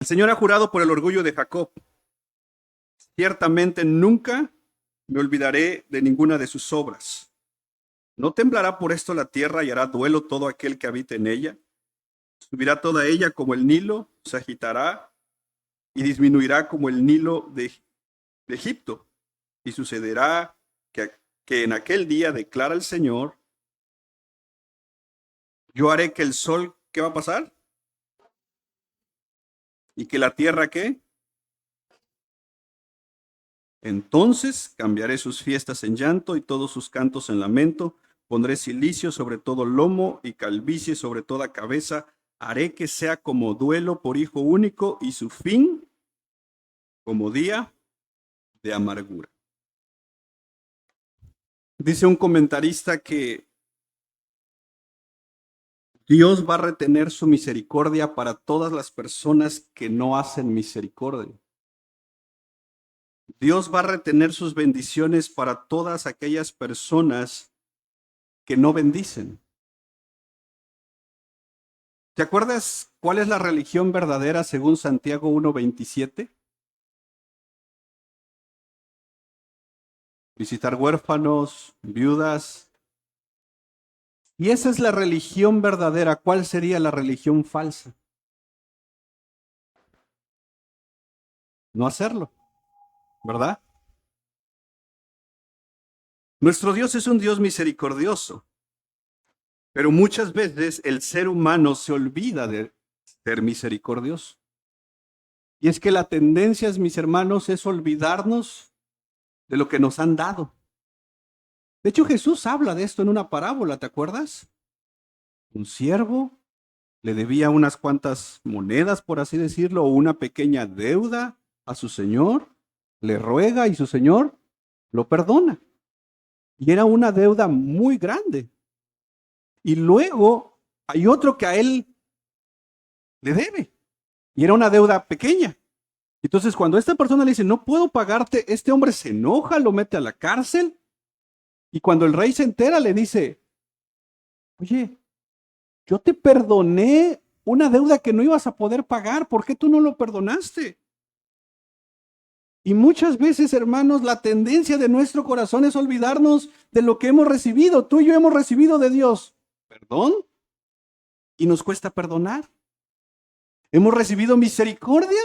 El Señor ha jurado por el orgullo de Jacob. Ciertamente nunca me olvidaré de ninguna de sus obras. ¿No temblará por esto la tierra y hará duelo todo aquel que habite en ella? Subirá toda ella como el Nilo, se agitará y disminuirá como el Nilo de Egipto. Y sucederá que en aquel día, declara el Señor, yo haré que el sol, ¿qué va a pasar? Y que la tierra, ¿qué? Entonces cambiaré sus fiestas en llanto y todos sus cantos en lamento. Pondré cilicio sobre todo lomo y calvicie sobre toda cabeza. Haré que sea como duelo por hijo único y su fin como día de amargura. Dice un comentarista que Dios va a retener su misericordia para todas las personas que no hacen misericordia. Dios va a retener sus bendiciones para todas aquellas personas que no bendicen. ¿Te acuerdas cuál es la religión verdadera según Santiago 1:27? Visitar huérfanos, viudas. Y esa es la religión verdadera. ¿Cuál sería la religión falsa? No hacerlo, ¿verdad? Nuestro Dios es un Dios misericordioso, pero muchas veces el ser humano se olvida de ser misericordioso. Y es que la tendencia, mis hermanos, es olvidarnos de lo que nos han dado. De hecho, Jesús habla de esto en una parábola, ¿te acuerdas? Un siervo le debía unas cuantas monedas, por así decirlo, o una pequeña deuda a su señor, le ruega y su señor lo perdona. Y era una deuda muy grande. Y luego hay otro que a él le debe. Y era una deuda pequeña. Entonces, cuando esta persona le dice, no puedo pagarte, este hombre se enoja, lo mete a la cárcel. Y cuando el rey se entera, le dice, oye, yo te perdoné una deuda que no ibas a poder pagar, ¿por qué tú no lo perdonaste? Y muchas veces, hermanos, la tendencia de nuestro corazón es olvidarnos de lo que hemos recibido. Tú y yo hemos recibido de Dios perdón y nos cuesta perdonar. Hemos recibido misericordia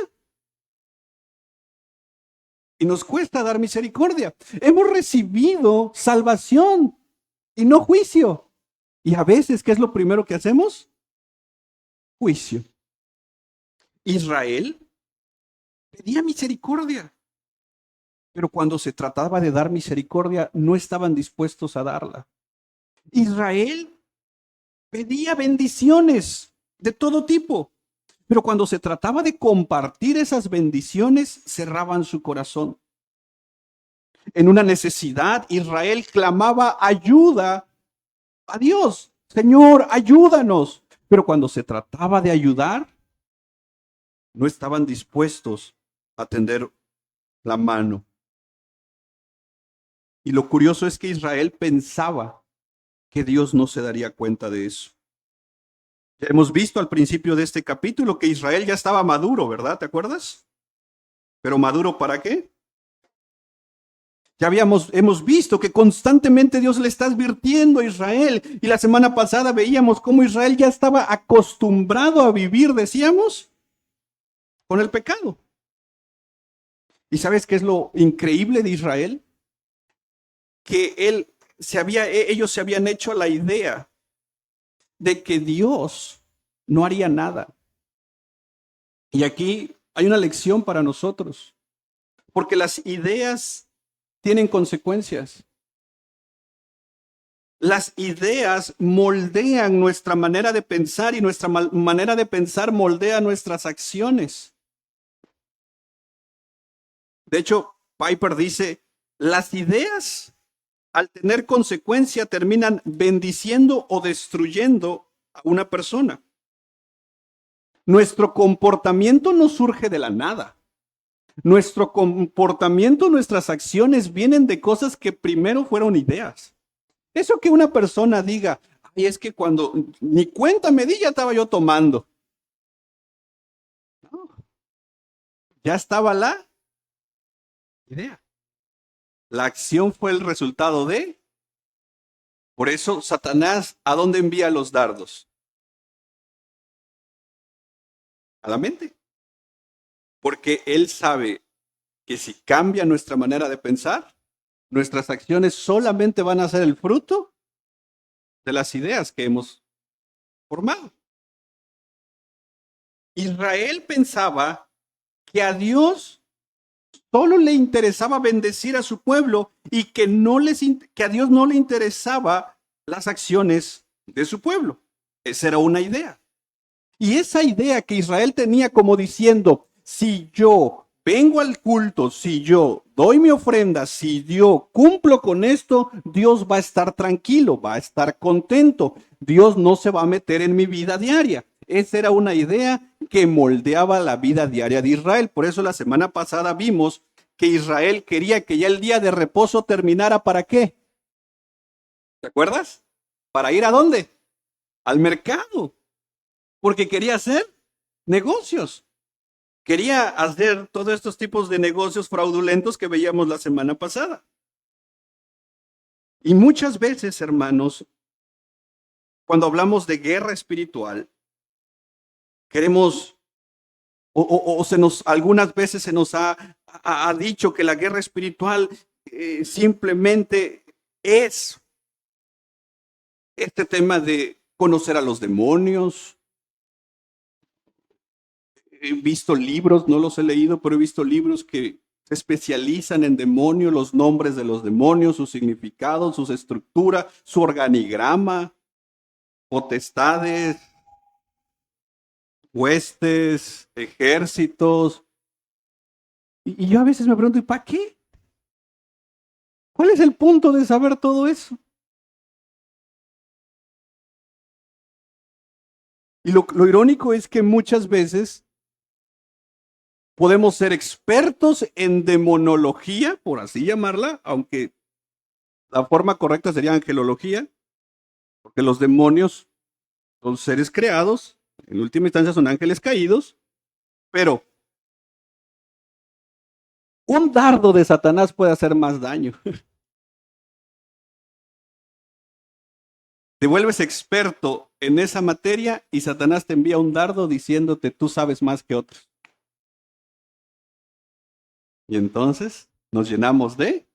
y nos cuesta dar misericordia. Hemos recibido salvación y no juicio. Y a veces, ¿qué es lo primero que hacemos? Juicio. Israel pedía misericordia, pero cuando se trataba de dar misericordia, no estaban dispuestos a darla. Israel pedía bendiciones de todo tipo, pero cuando se trataba de compartir esas bendiciones, cerraban su corazón. En una necesidad, Israel clamaba ayuda a Dios. Señor, ayúdanos. Pero cuando se trataba de ayudar, no estaban dispuestos a tender la mano. Y lo curioso es que Israel pensaba que Dios no se daría cuenta de eso. Ya hemos visto al principio de este capítulo que Israel ya estaba maduro, ¿verdad? ¿Te acuerdas? ¿Pero maduro para qué? Ya hemos visto que constantemente Dios le está advirtiendo a Israel. Y la semana pasada veíamos cómo Israel ya estaba acostumbrado a vivir, decíamos, con el pecado. ¿Y sabes qué es lo increíble de Israel? Que ellos se habían hecho la idea de que Dios no haría nada. Y aquí hay una lección para nosotros, porque las ideas tienen consecuencias. Las ideas moldean nuestra manera de pensar y nuestra manera de pensar moldea nuestras acciones. De hecho, Piper dice, las ideas al tener consecuencia terminan bendiciendo o destruyendo a una persona. Nuestro comportamiento no surge de la nada. Nuestro comportamiento, nuestras acciones vienen de cosas que primero fueron ideas. Eso que una persona diga, ay, es que cuando ni cuenta me di ya estaba yo tomando. No. Ya estaba la idea. La acción fue el resultado de. Por eso Satanás, ¿a dónde envía los dardos? A la mente. Porque él sabe que si cambia nuestra manera de pensar, nuestras acciones solamente van a ser el fruto de las ideas que hemos formado. Israel pensaba que a Dios solo le interesaba bendecir a su pueblo y que a Dios no le interesaba las acciones de su pueblo. Esa era una idea. Y esa idea que Israel tenía como diciendo, si yo vengo al culto, si yo doy mi ofrenda, si yo cumplo con esto, Dios va a estar tranquilo, va a estar contento. Dios no se va a meter en mi vida diaria. Esa era una idea que moldeaba la vida diaria de Israel. Por eso la semana pasada vimos que Israel quería que ya el día de reposo terminara. ¿Para qué? ¿Te acuerdas? ¿Para ir a dónde? Al mercado. Porque quería hacer negocios. Quería hacer todos estos tipos de negocios fraudulentos que veíamos la semana pasada. Y muchas veces, hermanos, cuando hablamos de guerra espiritual, queremos, algunas veces se nos ha dicho que la guerra espiritual simplemente es este tema de conocer a los demonios. He visto libros, no los he leído, pero he visto libros que se especializan en demonios, los nombres de los demonios, su significado, su estructura, su organigrama, potestades, huestes, ejércitos. Y yo a veces me pregunto, ¿y para qué? ¿Cuál es el punto de saber todo eso? Y lo irónico es que muchas veces podemos ser expertos en demonología, por así llamarla, aunque la forma correcta sería angelología, porque los demonios son seres creados, en última instancia son ángeles caídos, pero un dardo de Satanás puede hacer más daño. Te vuelves experto en esa materia y Satanás te envía un dardo diciéndote tú sabes más que otros. Y entonces nos llenamos de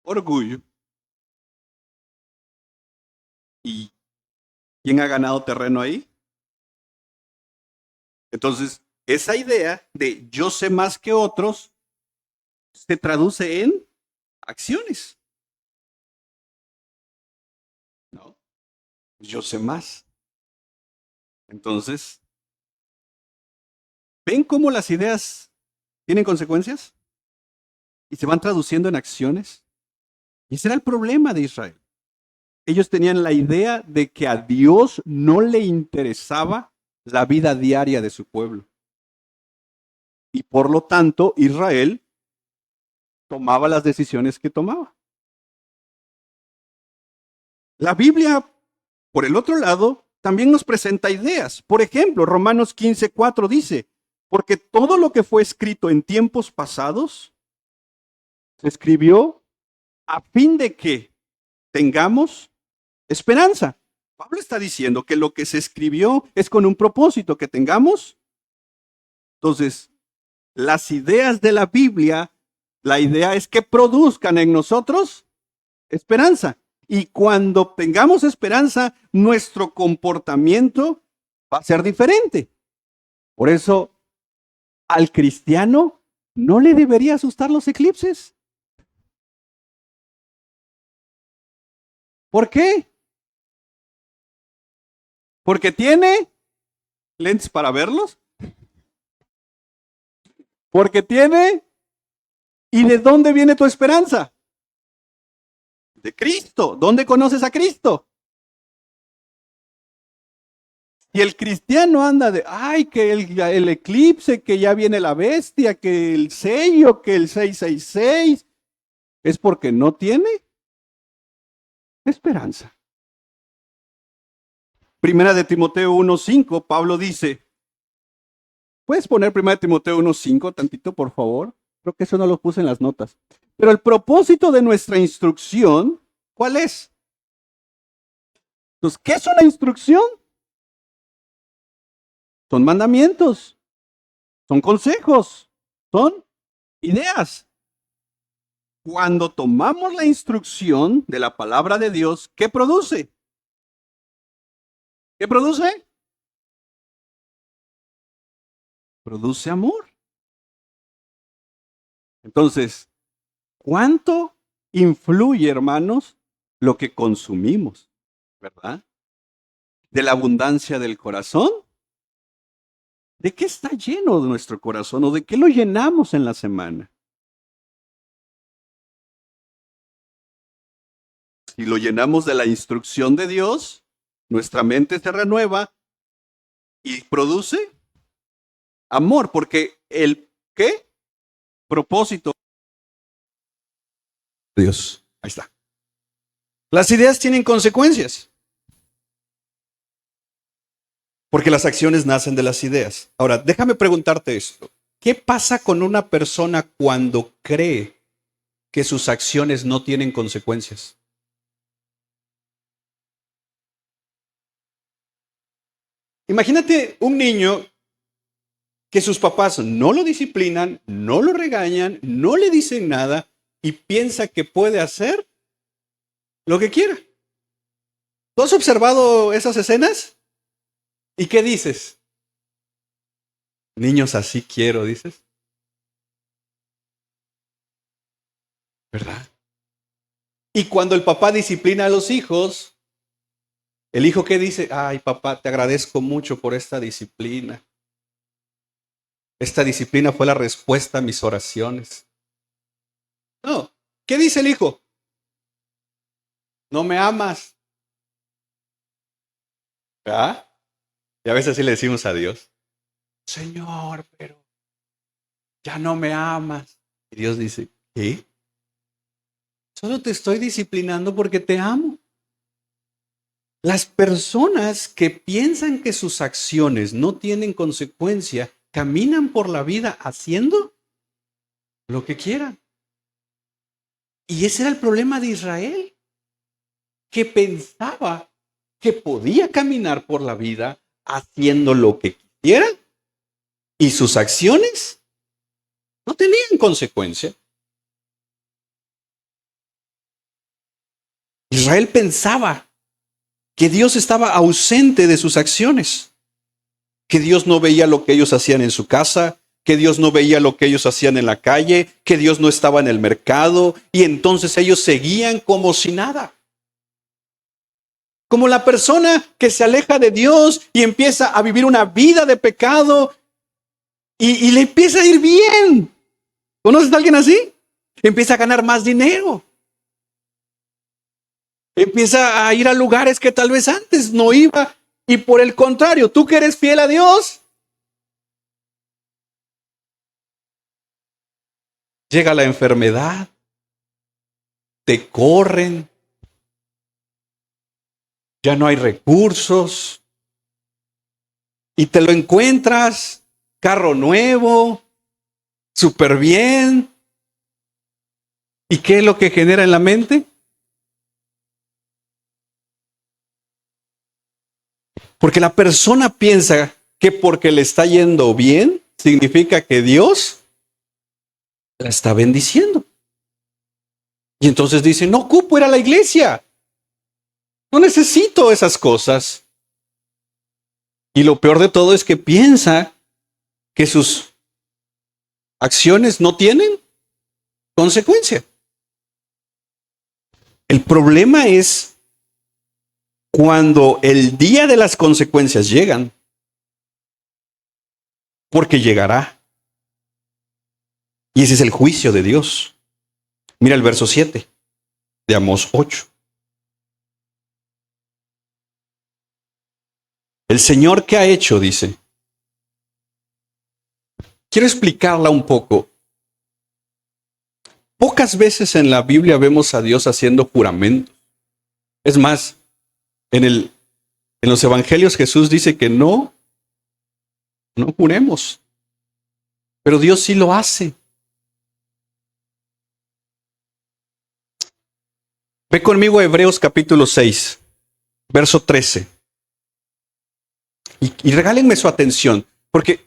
orgullo. ¿Y quién ha ganado terreno ahí? Entonces, esa idea de yo sé más que otros se traduce en acciones. No, yo sé más. Entonces, ¿ven cómo las ideas tienen consecuencias? Y se van traduciendo en acciones. Y ese era el problema de Israel. Ellos tenían la idea de que a Dios no le interesaba la vida diaria de su pueblo. Y por lo tanto, Israel tomaba las decisiones que tomaba. La Biblia, por el otro lado, también nos presenta ideas. Por ejemplo, Romanos 15:4 dice, porque todo lo que fue escrito en tiempos pasados se escribió a fin de que tengamos esperanza. Pablo está diciendo que lo que se escribió es con un propósito, que tengamos. Entonces, las ideas de la Biblia, la idea es que produzcan en nosotros esperanza. Y cuando tengamos esperanza, nuestro comportamiento va a ser diferente. Por eso, al cristiano no le debería asustar los eclipses. ¿Por qué? Porque tiene lentes para verlos. Porque tiene. ¿Y de dónde viene tu esperanza? De Cristo. ¿Dónde conoces a Cristo? Y el cristiano anda de, ay, que el eclipse, que ya viene la bestia, que el sello, que el 666. Es porque no tiene esperanza. Primera de Timoteo 1:5, Pablo dice, ¿Puedes poner 1 Timoteo 1:5 tantito, por favor? Creo que eso no lo puse en las notas. Pero el propósito de nuestra instrucción, ¿cuál es? Entonces, ¿qué es una instrucción? Son mandamientos, son consejos, son ideas. Cuando tomamos la instrucción de la palabra de Dios, ¿qué produce? ¿Qué produce? Produce amor. Entonces, ¿cuánto influye, hermanos, lo que consumimos? ¿Verdad? De la abundancia del corazón. ¿De qué está lleno nuestro corazón o de qué lo llenamos en la semana? Si lo llenamos de la instrucción de Dios, nuestra mente se renueva y produce amor, porque el ¿qué? Propósito. Dios, ahí está. Las ideas tienen consecuencias, porque las acciones nacen de las ideas. Ahora, déjame preguntarte esto. ¿Qué pasa con una persona cuando cree que sus acciones no tienen consecuencias? Imagínate un niño que sus papás no lo disciplinan, no lo regañan, no le dicen nada y piensa que puede hacer lo que quiera. ¿Tú has observado esas escenas? ¿Y qué dices? Niños así quiero, dices. ¿Verdad? Y cuando el papá disciplina a los hijos, el hijo ¿qué dice? Ay, papá, te agradezco mucho por esta disciplina. Esta disciplina fue la respuesta a mis oraciones. No. ¿Qué dice el hijo? No me amas. ¿Verdad? Y a veces sí le decimos a Dios, Señor, pero ya no me amas. Y Dios dice, ¿qué? Solo te estoy disciplinando porque te amo. Las personas que piensan que sus acciones no tienen consecuencia, caminan por la vida haciendo lo que quieran. Y ese era el problema de Israel, que pensaba que podía caminar por la vida haciendo lo que quisiera y sus acciones no tenían consecuencia. Israel pensaba que Dios estaba ausente de sus acciones, que Dios no veía lo que ellos hacían en su casa, que Dios no veía lo que ellos hacían en la calle, que Dios no estaba en el mercado, y entonces ellos seguían como si nada. Como la persona que se aleja de Dios y empieza a vivir una vida de pecado y le empieza a ir bien. ¿Conoces a alguien así? Empieza a ganar más dinero. Empieza a ir a lugares que tal vez antes no iba. Y por el contrario, tú que eres fiel a Dios, llega la enfermedad, te corren, ya no hay recursos y te lo encuentras, carro nuevo, súper bien. ¿Y qué es lo que genera en la mente? Porque la persona piensa que porque le está yendo bien, significa que Dios la está bendiciendo. Y entonces dice, no ocupo ir a la iglesia. No necesito esas cosas. Y lo peor de todo es que piensa que sus acciones no tienen consecuencia. El problema es cuando el día de las consecuencias llegan, porque llegará. Y ese es el juicio de Dios. Mira el verso 7 de Amós 8. El Señor que ha hecho, dice. Quiero explicarla un poco. Pocas veces en la Biblia vemos a Dios haciendo juramentos. Es más, en los evangelios Jesús dice que no juremos. Pero Dios sí lo hace. Ve conmigo a Hebreos capítulo 6, verso 13. Y regálenme su atención, porque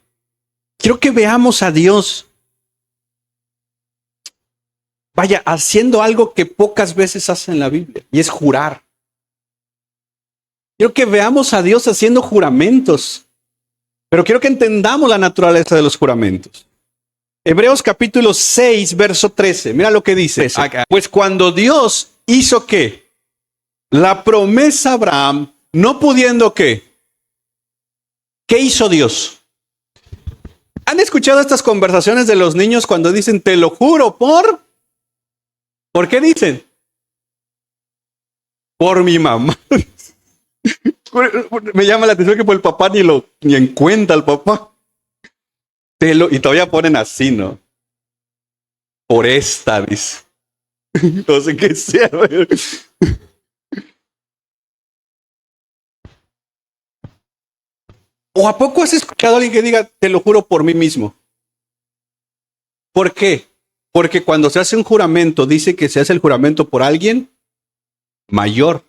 quiero que veamos a Dios, vaya, haciendo algo que pocas veces hace en la Biblia, y es jurar. Quiero que veamos a Dios haciendo juramentos, pero quiero que entendamos la naturaleza de los juramentos. Hebreos capítulo 6, verso 13. Mira lo que dice. Pues cuando Dios hizo ¿qué? La promesa a Abraham, no pudiendo ¿qué? ¿Qué hizo Dios? ¿Han escuchado estas conversaciones de los niños cuando dicen, te lo juro por? ¿Por qué dicen? Por mi mamá. Me llama la atención que por el papá ni en cuenta el papá. Y todavía ponen así, ¿no? Por esta, dice. No sé qué sea. ¿O a poco has escuchado a alguien que diga, te lo juro por mí mismo? ¿Por qué? Porque cuando se hace un juramento, dice que se hace el juramento por alguien mayor.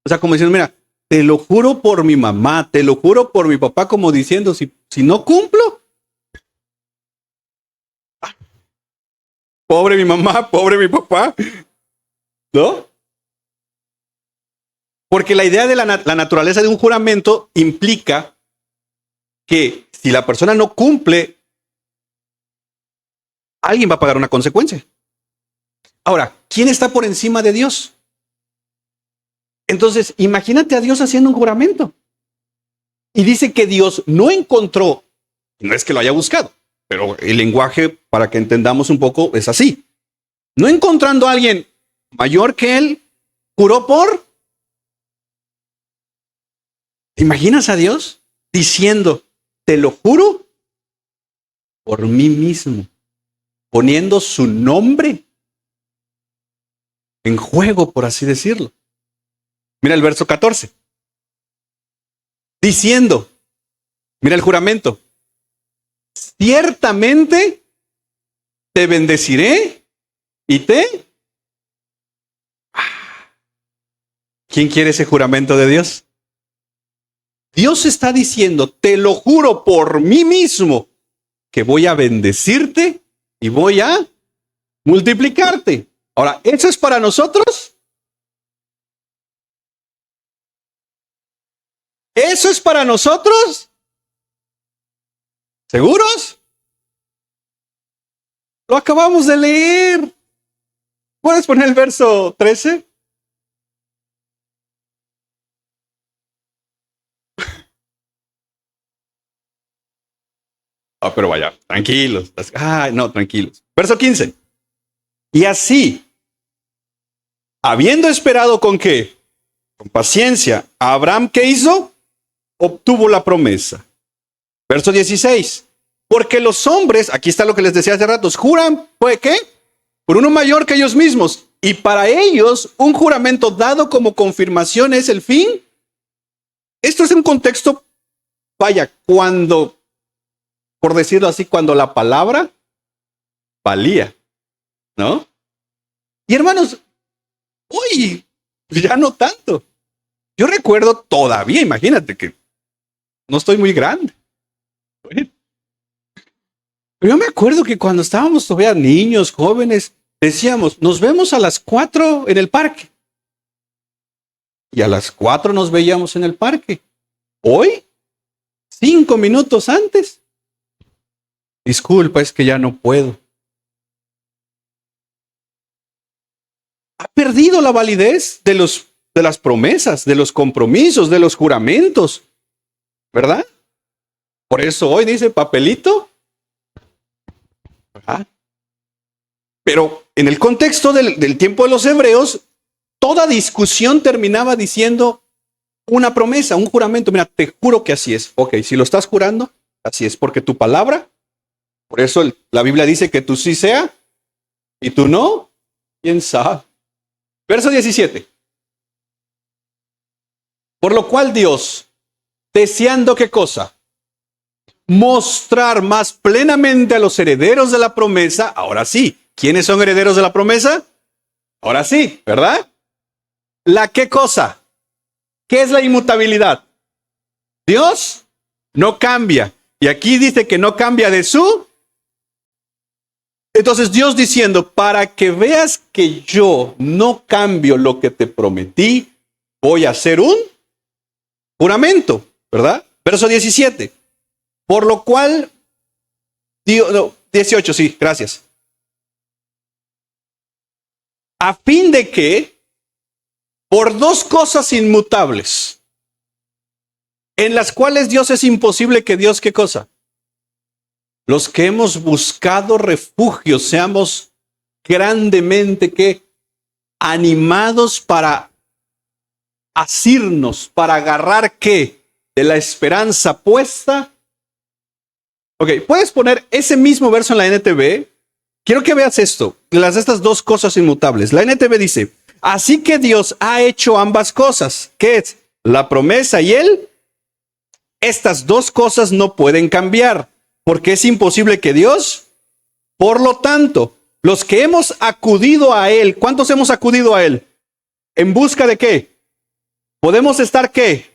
O sea, como diciendo, mira, te lo juro por mi mamá, te lo juro por mi papá, como diciendo, si no cumplo, pobre mi mamá, pobre mi papá, ¿no? Porque la idea de la naturaleza de un juramento implica que si la persona no cumple, alguien va a pagar una consecuencia. Ahora, ¿quién está por encima de Dios? Entonces, imagínate a Dios haciendo un juramento. Y dice que Dios no encontró, no es que lo haya buscado, pero el lenguaje, para que entendamos un poco, es así. No encontrando a alguien mayor que él, juró por. ¿Te imaginas a Dios diciendo, te lo juro por mí mismo, poniendo su nombre en juego, por así decirlo? Mira el verso 14. Diciendo, mira el juramento, ciertamente te bendeciré y te... ¿Quién quiere ese juramento de Dios? Dios está diciendo, te lo juro por mí mismo, que voy a bendecirte y voy a multiplicarte. Ahora, ¿eso es para nosotros? ¿Eso es para nosotros? ¿Seguros? Lo acabamos de leer. ¿Puedes poner el verso 13? Pero vaya, tranquilos. No, tranquilos. Verso 15. Y así, habiendo esperado ¿con qué? Con paciencia. Abraham, ¿qué hizo? Obtuvo la promesa. Verso 16. Porque los hombres, aquí está lo que les decía hace rato, juran, ¿pues qué? Por uno mayor que ellos mismos. Y para ellos, un juramento dado como confirmación es el fin. Esto es un contexto, vaya, cuando, por decirlo así, cuando la palabra valía, ¿no? Y hermanos, hoy ya no tanto. Yo recuerdo todavía, imagínate que no estoy muy grande. Pero yo me acuerdo que cuando estábamos todavía niños, jóvenes, decíamos, nos vemos a las 4 en el parque. Y a las 4 nos veíamos en el parque. Hoy, 5 minutos antes. Disculpa, es que ya no puedo. Ha perdido la validez de las promesas, de los compromisos, de los juramentos. ¿Verdad? Por eso hoy dice papelito. ¿Verdad? Pero en el contexto del tiempo de los hebreos, toda discusión terminaba diciendo una promesa, un juramento. Mira, te juro que así es. Ok, si lo estás jurando, así es, porque tu palabra, por eso la Biblia dice que tú sí sea y tú no, quién sabe. Verso 17. Por lo cual Dios, deseando qué cosa, mostrar más plenamente a los herederos de la promesa. Ahora sí, ¿quiénes son herederos de la promesa? Ahora sí, ¿verdad? ¿La qué cosa? ¿Qué es la inmutabilidad? Dios no cambia. Y aquí dice que no cambia de su. Entonces Dios diciendo, para que veas que yo no cambio lo que te prometí, voy a hacer un juramento, ¿verdad? Verso 17. Por lo cual, 18, sí, gracias. A fin de que, por dos cosas inmutables, en las cuales Dios es imposible que Dios, ¿qué cosa? Los que hemos buscado refugio, seamos grandemente que animados para asirnos, para agarrar ¿qué? De la esperanza puesta. Ok, puedes poner ese mismo verso en la NTV. Quiero que veas esto, estas dos cosas inmutables. La NTV dice, así que Dios ha hecho ambas cosas. ¿Qué es? La promesa y él. Estas dos cosas no pueden cambiar, porque es imposible que Dios. Por lo tanto, los que hemos acudido a él, ¿cuántos hemos acudido a él? ¿En busca de qué? Podemos estar ¿qué?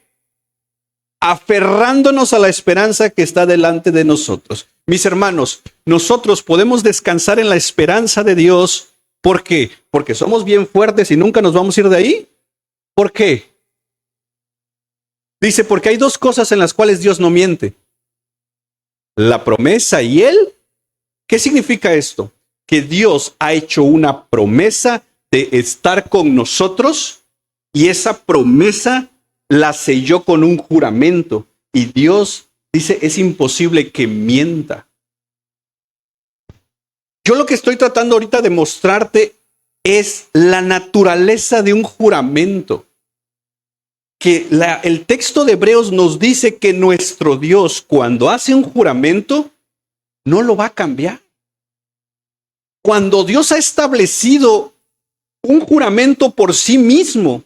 Aferrándonos a la esperanza que está delante de nosotros. Mis hermanos, nosotros podemos descansar en la esperanza de Dios. ¿Por qué? Porque somos bien fuertes y nunca nos vamos a ir de ahí. ¿Por qué? Dice, porque hay dos cosas en las cuales Dios no miente. La promesa y él. ¿Qué significa esto? Que Dios ha hecho una promesa de estar con nosotros y esa promesa la selló con un juramento. Y Dios dice, es imposible que mienta. Yo lo que estoy tratando ahorita de mostrarte es la naturaleza de un juramento. Que el texto de Hebreos nos dice que nuestro Dios, cuando hace un juramento, no lo va a cambiar. Cuando Dios ha establecido un juramento por sí mismo,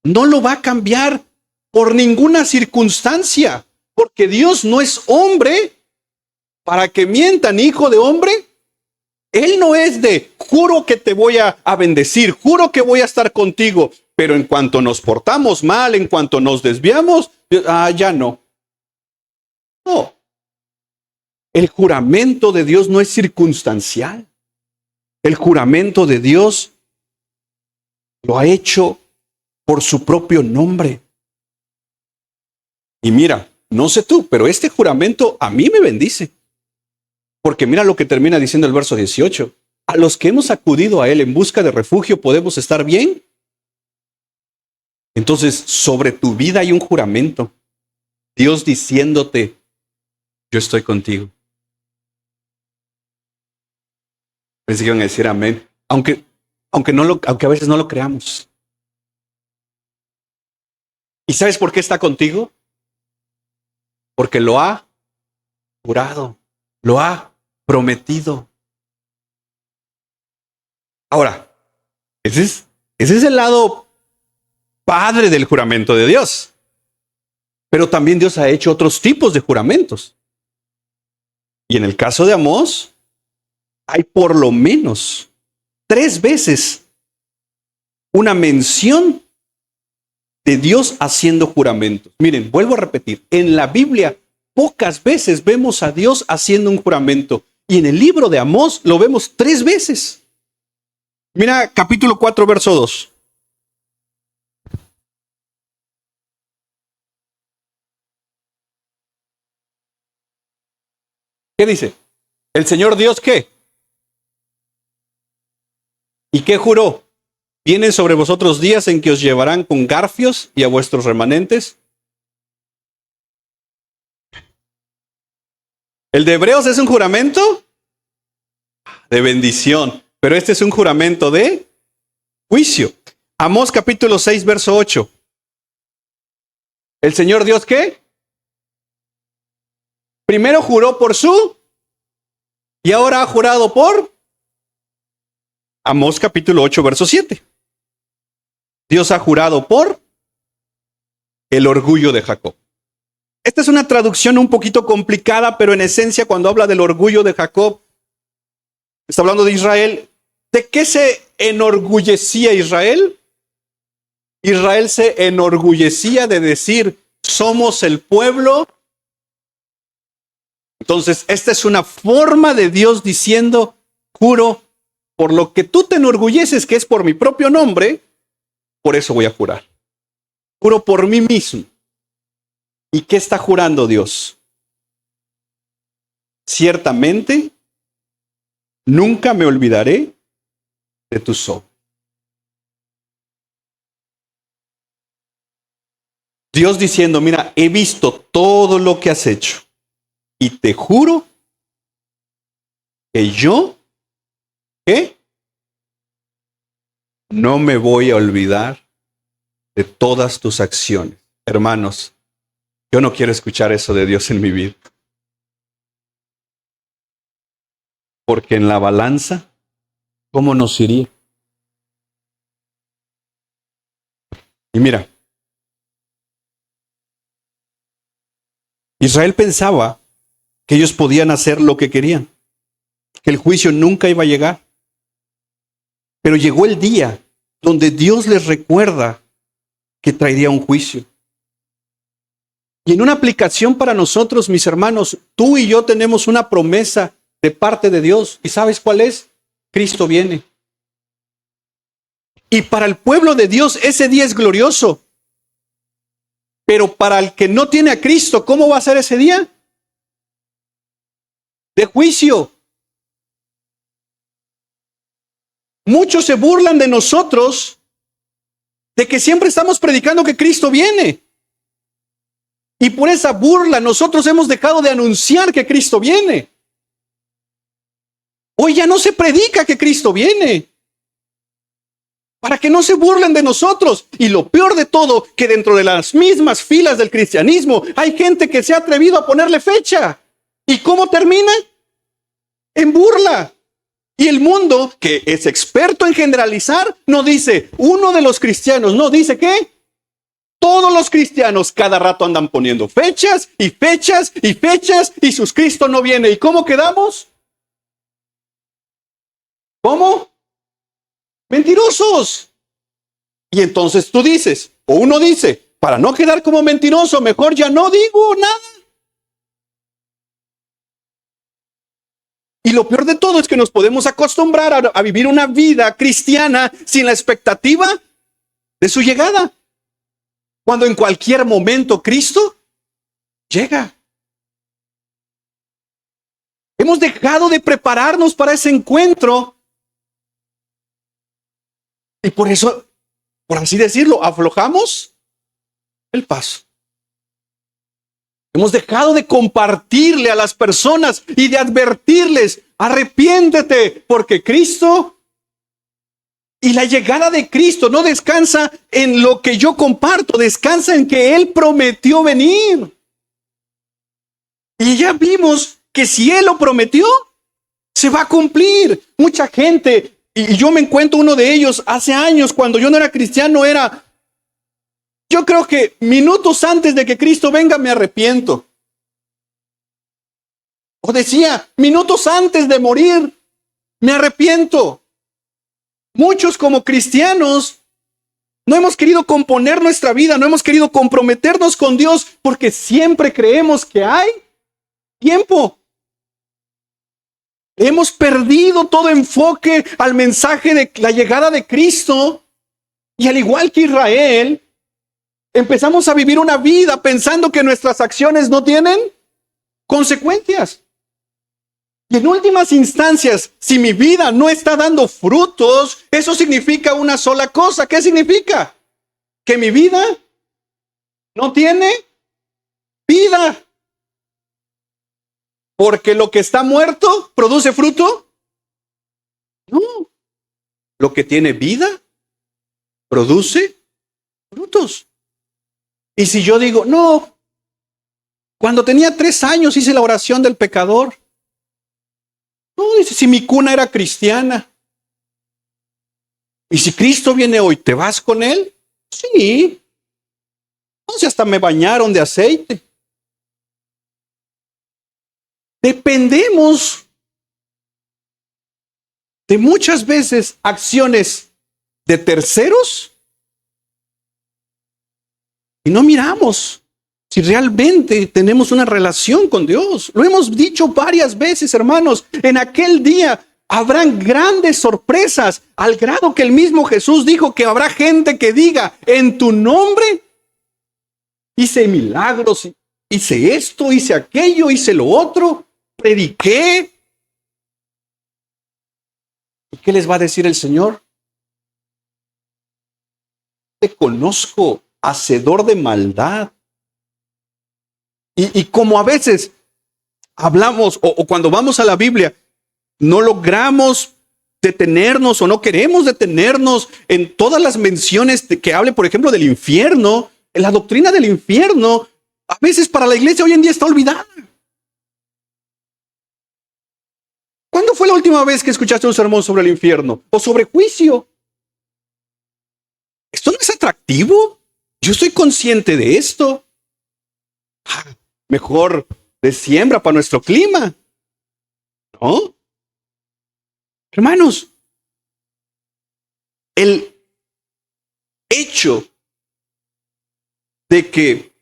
no lo va a cambiar por ninguna circunstancia, porque Dios no es hombre para que mienta, ni hijo de hombre. Él no es de, juro que te voy a bendecir, juro que voy a estar contigo, pero en cuanto nos portamos mal, en cuanto nos desviamos, ya no. No. El juramento de Dios no es circunstancial. El juramento de Dios lo ha hecho por su propio nombre. Y mira, no sé tú, pero este juramento a mí me bendice. Porque mira lo que termina diciendo el verso 18. A los que hemos acudido a Él en busca de refugio, ¿podemos estar bien? Entonces, sobre tu vida hay un juramento. Dios diciéndote, yo estoy contigo. Pensé que iban a decir amén. Aunque a veces no lo creamos. ¿Y sabes por qué está contigo? Porque lo ha jurado, lo ha prometido. Ahora, ese es el lado padre del juramento de Dios. Pero también Dios ha hecho otros tipos de juramentos. Y en el caso de Amós, hay por lo menos 3 veces una mención de Dios haciendo juramentos. Miren, vuelvo a repetir, en la Biblia pocas veces vemos a Dios haciendo un juramento. Y en el libro de Amós lo vemos 3 veces. Mira capítulo 4, verso 2. ¿Qué dice? ¿El Señor Dios qué? ¿Y qué juró? ¿Vienen sobre vosotros días en que os llevarán con garfios y a vuestros remanentes? ¿El de Hebreos es un juramento? De bendición. Pero este es un juramento de juicio. Amós capítulo 6, verso 8. ¿El Señor Dios qué? Primero juró por su y ahora ha jurado por. Amós capítulo 8, verso 7. Dios ha jurado por el orgullo de Jacob. Esta es una traducción un poquito complicada, pero en esencia cuando habla del orgullo de Jacob, está hablando de Israel. ¿De qué se enorgullecía Israel? Israel se enorgullecía de decir, somos el pueblo. Entonces, esta es una forma de Dios diciendo, juro, por lo que tú te enorgulleces, que es por mi propio nombre, por eso voy a jurar. Juro por mí mismo. ¿Y qué está jurando Dios? Ciertamente, nunca me olvidaré de tus obras. Dios diciendo, mira, he visto todo lo que has hecho y te juro que yo, ¿qué? No me voy a olvidar de todas tus acciones. Hermanos, yo no quiero escuchar eso de Dios en mi vida. Porque en la balanza, ¿cómo nos iría? Y mira, Israel pensaba que ellos podían hacer lo que querían, que el juicio nunca iba a llegar. Pero llegó el día donde Dios les recuerda que traería un juicio. Y en una aplicación para nosotros, mis hermanos, tú y yo tenemos una promesa de parte de Dios. ¿Y sabes cuál es? Cristo viene. Y para el pueblo de Dios ese día es glorioso. Pero para el que no tiene a Cristo, ¿cómo va a ser ese día? De juicio. Muchos se burlan de nosotros, de que siempre estamos predicando que Cristo viene. Y por esa burla nosotros hemos dejado de anunciar que Cristo viene. Hoy ya no se predica que Cristo viene. Para que no se burlen de nosotros. Y lo peor de todo, que dentro de las mismas filas del cristianismo hay gente que se ha atrevido a ponerle fecha. ¿Y cómo termina? En burla. Y el mundo, que es experto en generalizar, no dice uno de los cristianos, no dice ¿qué? Todos los cristianos cada rato andan poniendo fechas y fechas y fechas y sus Cristo no viene. ¿Y cómo quedamos? ¿Cómo? Mentirosos. Y entonces tú dices, o uno dice, para no quedar como mentiroso, mejor ya no digo nada. Y lo peor de todo es que nos podemos acostumbrar a vivir una vida cristiana sin la expectativa de su llegada. Cuando en cualquier momento Cristo llega. Hemos dejado de prepararnos para ese encuentro. Y por eso, por así decirlo, aflojamos el paso. Hemos dejado de compartirle a las personas y de advertirles, arrepiéntete, porque Cristo y la llegada de Cristo no descansa en lo que yo comparto, descansa en que Él prometió venir. Y ya vimos que si Él lo prometió, se va a cumplir. Mucha gente, y yo me encuentro uno de ellos hace años, cuando yo no era cristiano, yo creo que minutos antes de que Cristo venga me arrepiento. O decía, minutos antes de morir, me arrepiento. Muchos como cristianos no hemos querido componer nuestra vida, no hemos querido comprometernos con Dios porque siempre creemos que hay tiempo. Hemos perdido todo enfoque al mensaje de la llegada de Cristo y al igual que Israel, empezamos a vivir una vida pensando que nuestras acciones no tienen consecuencias. Y en últimas instancias, si mi vida no está dando frutos, eso significa una sola cosa. ¿Qué significa? Que mi vida no tiene vida. Porque lo que está muerto produce fruto. No. Lo que tiene vida produce frutos. Y si yo digo, no, cuando tenía 3 años hice la oración del pecador. No, dice, si mi cuna era cristiana. Y si Cristo viene hoy, ¿te vas con Él? Sí. Entonces hasta me bañaron de aceite. Dependemos de muchas veces acciones de terceros y no miramos si realmente tenemos una relación con Dios. Lo hemos dicho varias veces, hermanos. En aquel día habrán grandes sorpresas, al grado que el mismo Jesús dijo que habrá gente que diga, en tu nombre hice milagros, hice esto, hice aquello, hice lo otro, prediqué. ¿Y qué les va a decir el Señor? Te conozco, hacedor de maldad. Y como a veces hablamos o cuando vamos a la Biblia, no logramos detenernos o no queremos detenernos en todas las menciones que hable, por ejemplo, del infierno. En la doctrina del infierno, a veces para la iglesia hoy en día está olvidada. ¿Cuándo fue la última vez que escuchaste un sermón sobre el infierno o sobre juicio? ¿Esto no es atractivo? Yo estoy consciente de esto. Mejor de siembra para nuestro clima, ¿no? Hermanos, el hecho de que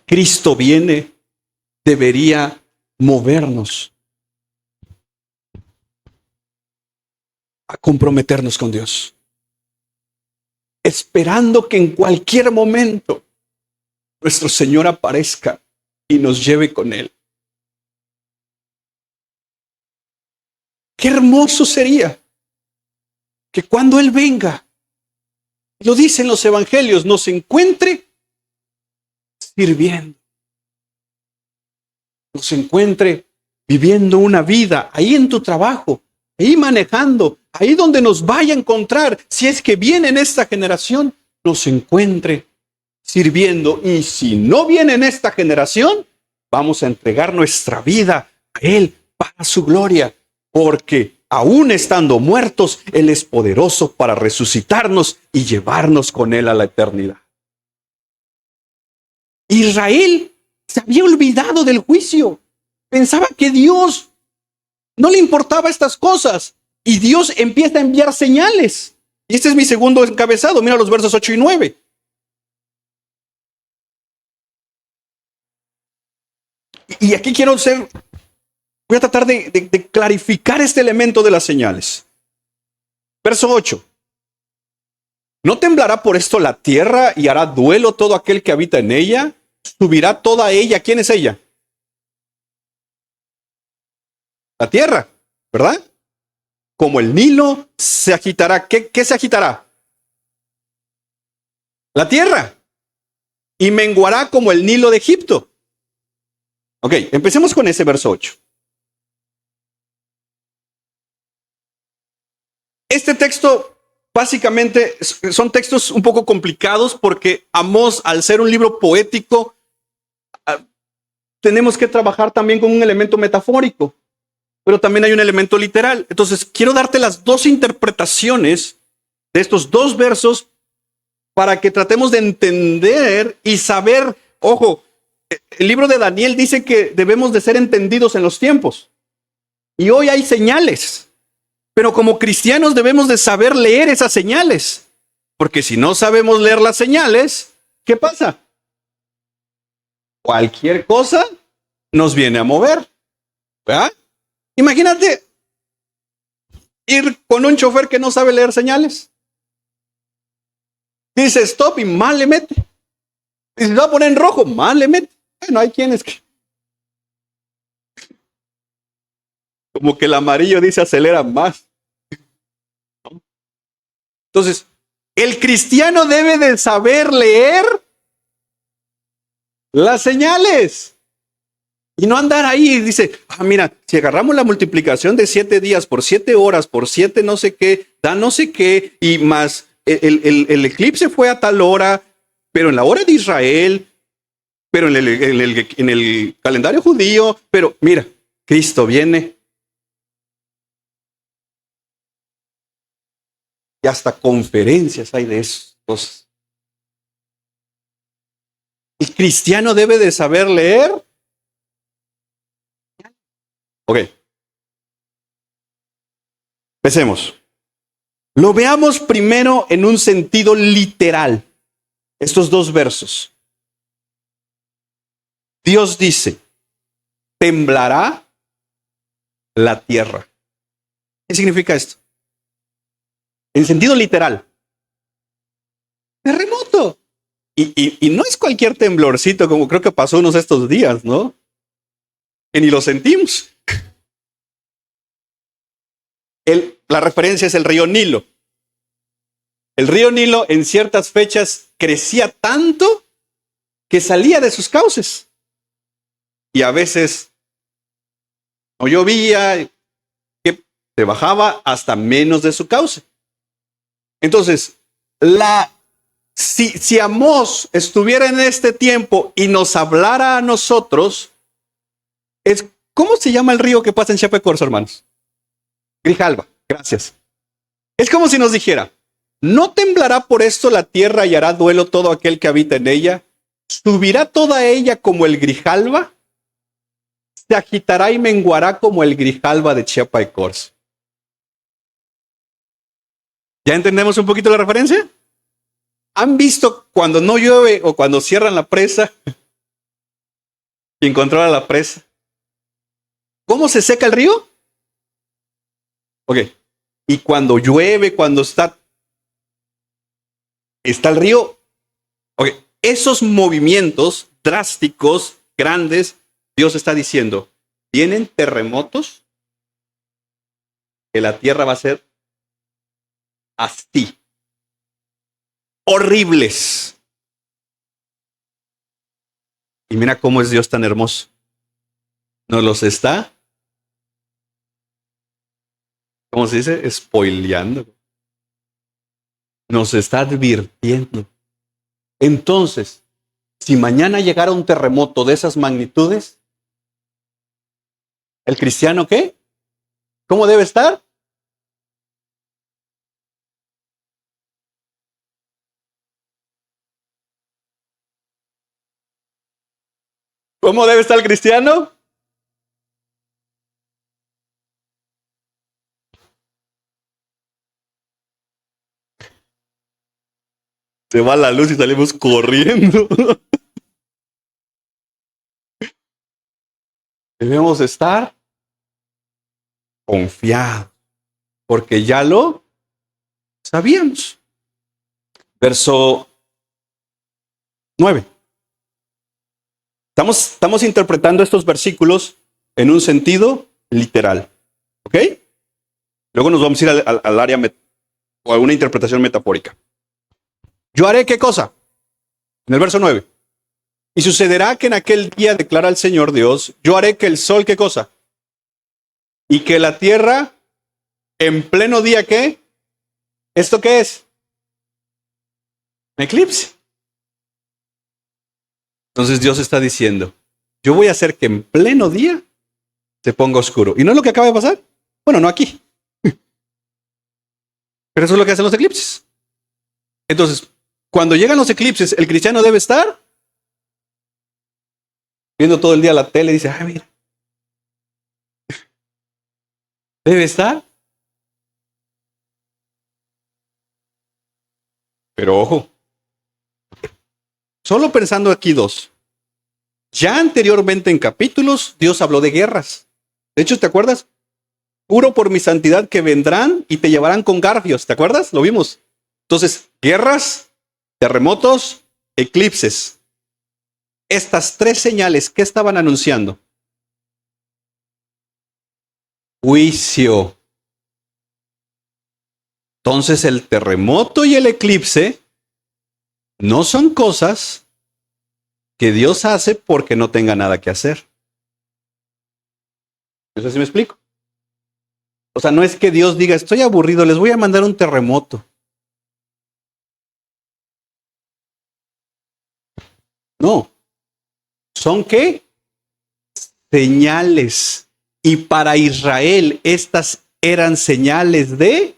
Cristo viene debería movernos a comprometernos con Dios, esperando que en cualquier momento nuestro Señor aparezca y nos lleve con Él. Qué hermoso sería que cuando Él venga, lo dicen los evangelios, nos encuentre sirviendo, nos encuentre viviendo una vida ahí en tu trabajo, ahí manejando, ahí donde nos vaya a encontrar, si es que viene en esta generación, nos encuentre sirviendo. Y si no viene en esta generación, vamos a entregar nuestra vida a Él para su gloria, porque aún estando muertos, Él es poderoso para resucitarnos y llevarnos con Él a la eternidad. Israel se había olvidado del juicio. Pensaba que Dios no le importaba estas cosas. Y Dios empieza a enviar señales. Y este es mi segundo encabezado. Mira los versos 8 y 9. Y aquí voy a tratar de clarificar este elemento de las señales. Verso 8. ¿No temblará por esto la tierra y hará duelo todo aquel que habita en ella? ¿Subirá toda ella? ¿Quién es ella? La tierra, ¿verdad? Como el Nilo se agitará. ¿Qué se agitará? La tierra. Y menguará como el Nilo de Egipto. Ok, empecemos con ese verso 8. Este texto, básicamente, son textos un poco complicados porque Amós, al ser un libro poético, tenemos que trabajar también con un elemento metafórico, pero también hay un elemento literal. Entonces, quiero darte las dos interpretaciones de estos dos versos para que tratemos de entender y saber. Ojo, el libro de Daniel dice que debemos de ser entendidos en los tiempos. Y hoy hay señales. Pero como cristianos debemos de saber leer esas señales. Porque si no sabemos leer las señales, ¿qué pasa? Cualquier cosa nos viene a mover. ¿Verdad? Imagínate ir con un chofer que no sabe leer señales. Dice stop y mal le mete. Y se va a poner en rojo, mal le mete. Bueno, hay quienes que... como que el amarillo dice acelera más. Entonces, el cristiano debe de saber leer las señales. Y no andar ahí y dice, mira, si agarramos la multiplicación de 7 días por 7 horas, por 7 no sé qué, da no sé qué, y más el eclipse fue a tal hora, pero en la hora de Israel, pero en el calendario judío, pero mira, Cristo viene. Y hasta conferencias hay de estos. El cristiano debe de saber leer Ok. Empecemos. Lo veamos primero en un sentido literal. Estos dos versos. Dios dice, temblará la tierra. ¿Qué significa esto? En sentido literal. Terremoto. Y no es cualquier temblorcito como creo que pasó unos estos días, ¿no? Que ni lo sentimos. La referencia es el río Nilo. El río Nilo en ciertas fechas crecía tanto que salía de sus cauces. Y a veces no llovía, que se bajaba hasta menos de su cauce. Entonces, si Amós estuviera en este tiempo y nos hablara a nosotros, ¿cómo se llama el río que pasa en Chiapa de Corzo, hermanos? Grijalba, gracias. Es como si nos dijera, ¿no temblará por esto la tierra y hará duelo todo aquel que habita en ella? ¿Subirá toda ella como el Grijalba? Se agitará y menguará como el Grijalba de Chiapa de Corzo. ¿Ya entendemos un poquito la referencia? ¿Han visto cuando no llueve o cuando cierran la presa? ¿Quién controla la presa? ¿Cómo se seca el río? Ok. Y cuando llueve, cuando está el río. Ok. Esos movimientos drásticos, grandes, Dios está diciendo, vienen terremotos, que la tierra va a ser así. Horribles. Y mira cómo es Dios tan hermoso. Nos los está, ¿cómo se dice? Spoileando. Nos está advirtiendo. Entonces, si mañana llegara un terremoto de esas magnitudes, ¿el cristiano qué? ¿Cómo debe estar? ¿Cómo debe estar el cristiano? Se va la luz y salimos corriendo. Debemos estar confiados, porque ya lo sabíamos. Verso 9. Estamos interpretando estos versículos en un sentido literal. ¿Ok? Luego nos vamos a ir al área o a una interpretación metafórica. Yo haré qué cosa? En el verso 9. Y sucederá que en aquel día, declara el Señor Dios, yo haré que el sol, ¿qué cosa? Y que la tierra, en pleno día, ¿qué? ¿Esto qué es? Un eclipse. Entonces Dios está diciendo, yo voy a hacer que en pleno día se ponga oscuro. ¿Y no es lo que acaba de pasar? Bueno, no aquí. Pero eso es lo que hacen los eclipses. Entonces, cuando llegan los eclipses, el cristiano debe estar viendo todo el día la tele y dice, ay, mira. Debe estar. Pero ojo, solo pensando aquí dos. Ya anteriormente en capítulos, Dios habló de guerras. De hecho, ¿te acuerdas? Juro por mi santidad que vendrán y te llevarán con garfios. ¿Te acuerdas? Lo vimos. Entonces, guerras, terremotos, eclipses. Estas tres señales, ¿qué estaban anunciando? Juicio. Entonces, el terremoto y el eclipse no son cosas que Dios hace porque no tenga nada que hacer. ¿Eso sí me explico? O sea, no es que Dios diga, estoy aburrido, les voy a mandar un terremoto. No. ¿Son qué? Señales. Y para Israel estas eran señales de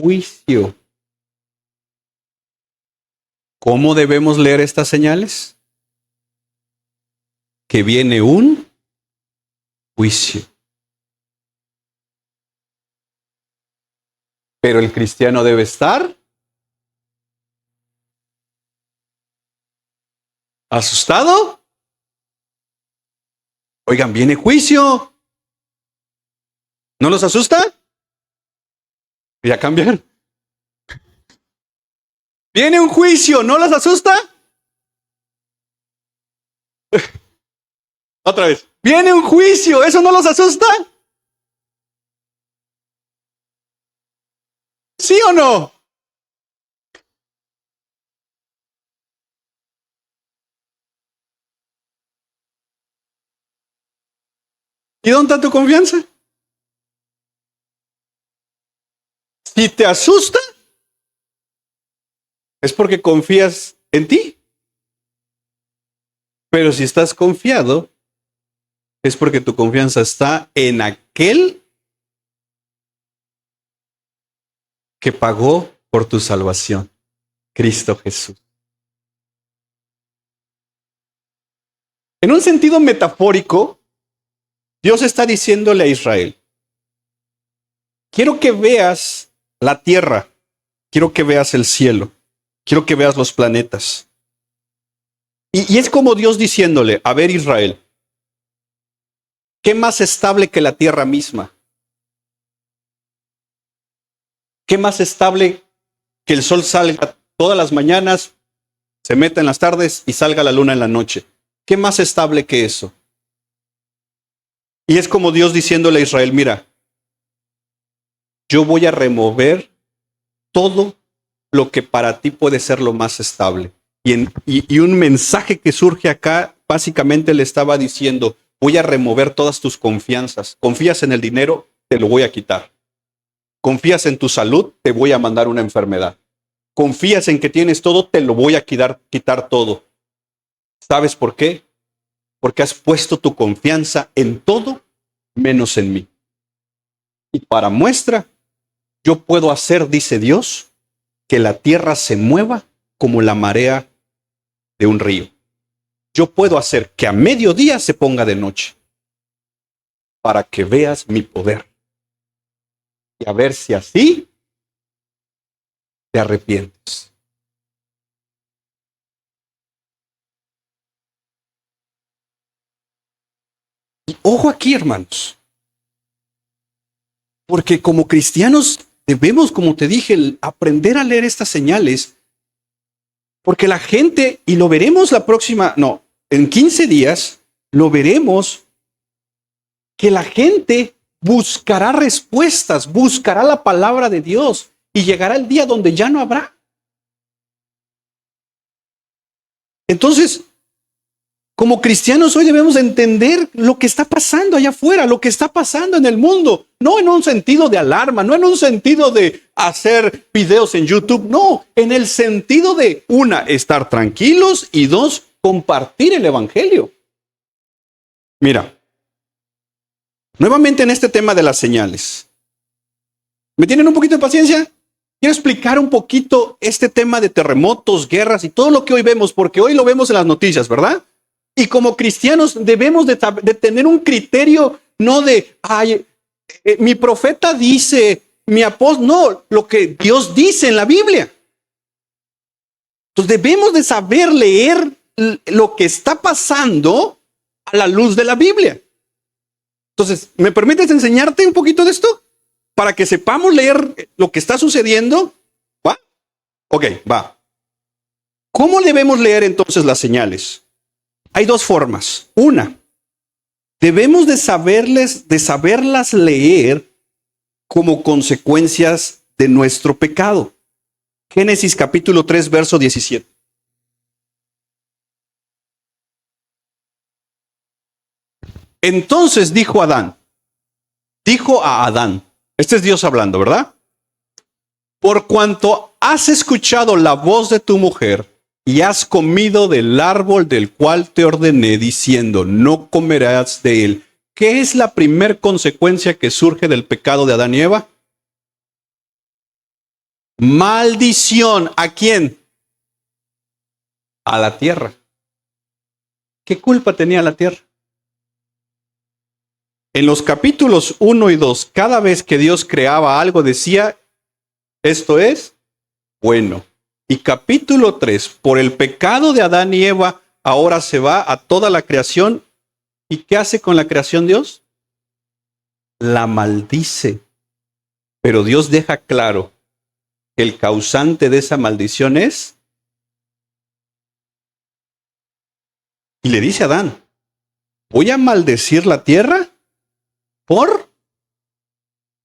juicio. ¿Cómo debemos leer estas señales? Que viene un juicio. Pero el cristiano debe estar asustado. Oigan, viene juicio. ¿No los asusta? Voy a cambiar. Viene un juicio, ¿no los asusta? Otra vez. Viene un juicio, ¿eso no los asusta? ¿Sí o no? ¿Y dónde está tu confianza? Si te asusta, es porque confías en ti. Pero si estás confiado, es porque tu confianza está en aquel que pagó por tu salvación, Cristo Jesús. En un sentido metafórico, Dios está diciéndole a Israel, quiero que veas la tierra, quiero que veas el cielo, quiero que veas los planetas. Y es como Dios diciéndole, a ver Israel, ¿qué más estable que la tierra misma? ¿Qué más estable que el sol salga todas las mañanas, se meta en las tardes y salga la luna en la noche? ¿Qué más estable que eso? Y es como Dios diciéndole a Israel, mira, yo voy a remover todo lo que para ti puede ser lo más estable. Y un mensaje que surge acá, básicamente le estaba diciendo, voy a remover todas tus confianzas. ¿Confías en el dinero? Te lo voy a quitar. ¿Confías en tu salud? Te voy a mandar una enfermedad. ¿Confías en que tienes todo? Te lo voy a quitar todo. ¿Sabes por qué? Porque has puesto tu confianza en todo menos en mí. Y para muestra, yo puedo hacer, dice Dios, que la tierra se mueva como la marea de un río. Yo puedo hacer que a mediodía se ponga de noche para que veas mi poder. Y a ver si así te arrepientes. Y ojo aquí, hermanos, porque como cristianos debemos, como te dije, aprender a leer estas señales, porque la gente, y lo veremos en 15 días, lo veremos, que la gente buscará respuestas, buscará la palabra de Dios, y llegará el día donde ya no habrá. Entonces, como cristianos hoy debemos entender lo que está pasando allá afuera, lo que está pasando en el mundo. No en un sentido de alarma, no en un sentido de hacer videos en YouTube, no, en el sentido de, una, estar tranquilos y dos, compartir el evangelio. Mira, nuevamente en este tema de las señales. ¿Me tienen un poquito de paciencia? Quiero explicar un poquito este tema de terremotos, guerras y todo lo que hoy vemos, porque hoy lo vemos en las noticias, ¿verdad? Y como cristianos debemos de tener un criterio, no de, mi profeta dice, mi apóstol, no, lo que Dios dice en la Biblia. Entonces debemos de saber leer lo que está pasando a la luz de la Biblia. Entonces, ¿me permites enseñarte un poquito de esto? Para que sepamos leer lo que está sucediendo. ¿Va? Ok, va. ¿Cómo debemos leer entonces las señales? Hay dos formas. Una, debemos de saberlas leer como consecuencias de nuestro pecado. Génesis capítulo 3, verso 17. Entonces dijo a Adán, este es Dios hablando, ¿verdad? Por cuanto has escuchado la voz de tu mujer y has comido del árbol del cual te ordené, diciendo, no comerás de él. ¿Qué es la primer consecuencia que surge del pecado de Adán y Eva? Maldición. ¿A quién? A la tierra. ¿Qué culpa tenía la tierra? En los capítulos 1 y 2, cada vez que Dios creaba algo, decía, esto es bueno. Y capítulo 3, por el pecado de Adán y Eva, ahora se va a toda la creación. ¿Y qué hace con la creación Dios? La maldice. Pero Dios deja claro que el causante de esa maldición es, y le dice a Adán, voy a maldecir la tierra por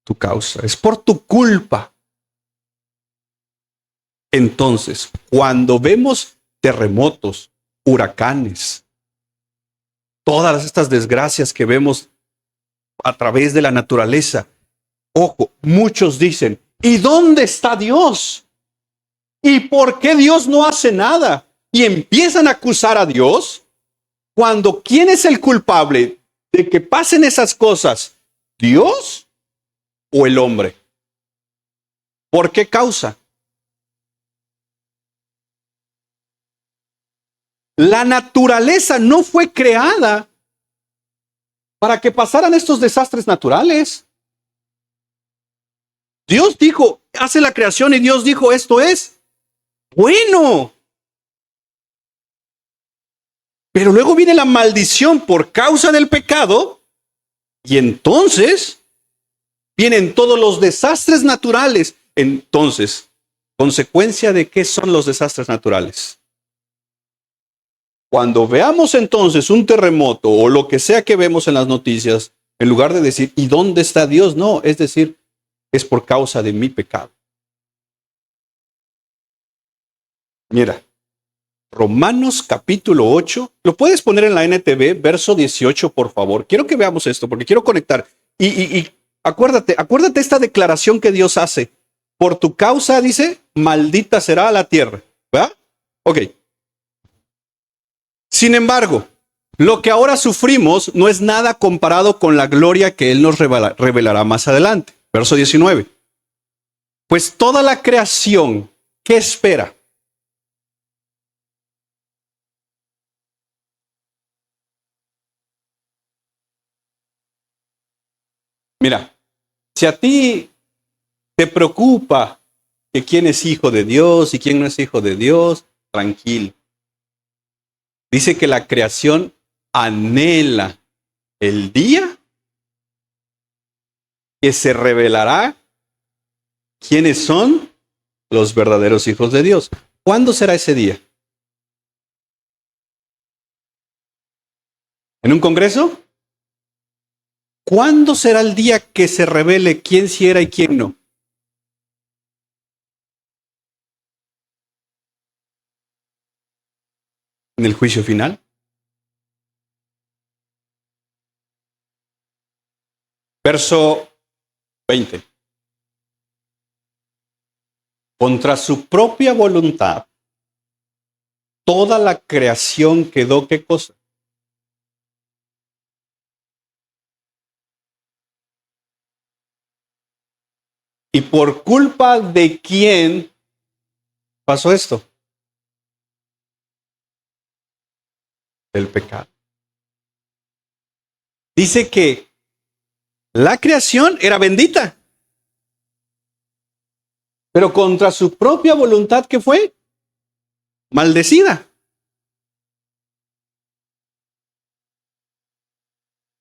tu causa, es por tu culpa. Entonces, cuando vemos terremotos, huracanes, todas estas desgracias que vemos a través de la naturaleza, ojo, muchos dicen, ¿y dónde está Dios? ¿Y por qué Dios no hace nada? Y empiezan a acusar a Dios cuando ¿quién es el culpable de que pasen esas cosas? ¿Dios o el hombre? ¿Por qué causa? La naturaleza no fue creada para que pasaran estos desastres naturales. Dios dijo, hace la creación y Dios dijo, esto es bueno. Pero luego viene la maldición por causa del pecado y entonces vienen todos los desastres naturales. Entonces, ¿consecuencia de qué son los desastres naturales? Cuando veamos entonces un terremoto o lo que sea que vemos en las noticias, en lugar de decir, ¿y dónde está Dios? No, es decir, es por causa de mi pecado. Mira, Romanos capítulo 8, lo puedes poner en la NTV, verso 18, por favor. Quiero que veamos esto, porque quiero conectar. Y acuérdate esta declaración que Dios hace. Por tu causa, dice, maldita será la tierra. ¿Verdad? Ok. Sin embargo, lo que ahora sufrimos no es nada comparado con la gloria que Él nos revelará más adelante. Verso 19. Pues toda la creación, ¿qué espera? Mira, si a ti te preocupa que quién es hijo de Dios y quién no es hijo de Dios, tranquilo. Dice que la creación anhela el día que se revelará quiénes son los verdaderos hijos de Dios. ¿Cuándo será ese día? ¿En un congreso? ¿Cuándo será el día que se revele quién sí era y quién no? ¿En el juicio final? Verso 20. Contra su propia voluntad, toda la creación quedó, ¿qué cosa? ¿Y por culpa de quién pasó esto? Del pecado. Dice que la creación era bendita, pero contra su propia voluntad, ¿qué fue? Maldecida.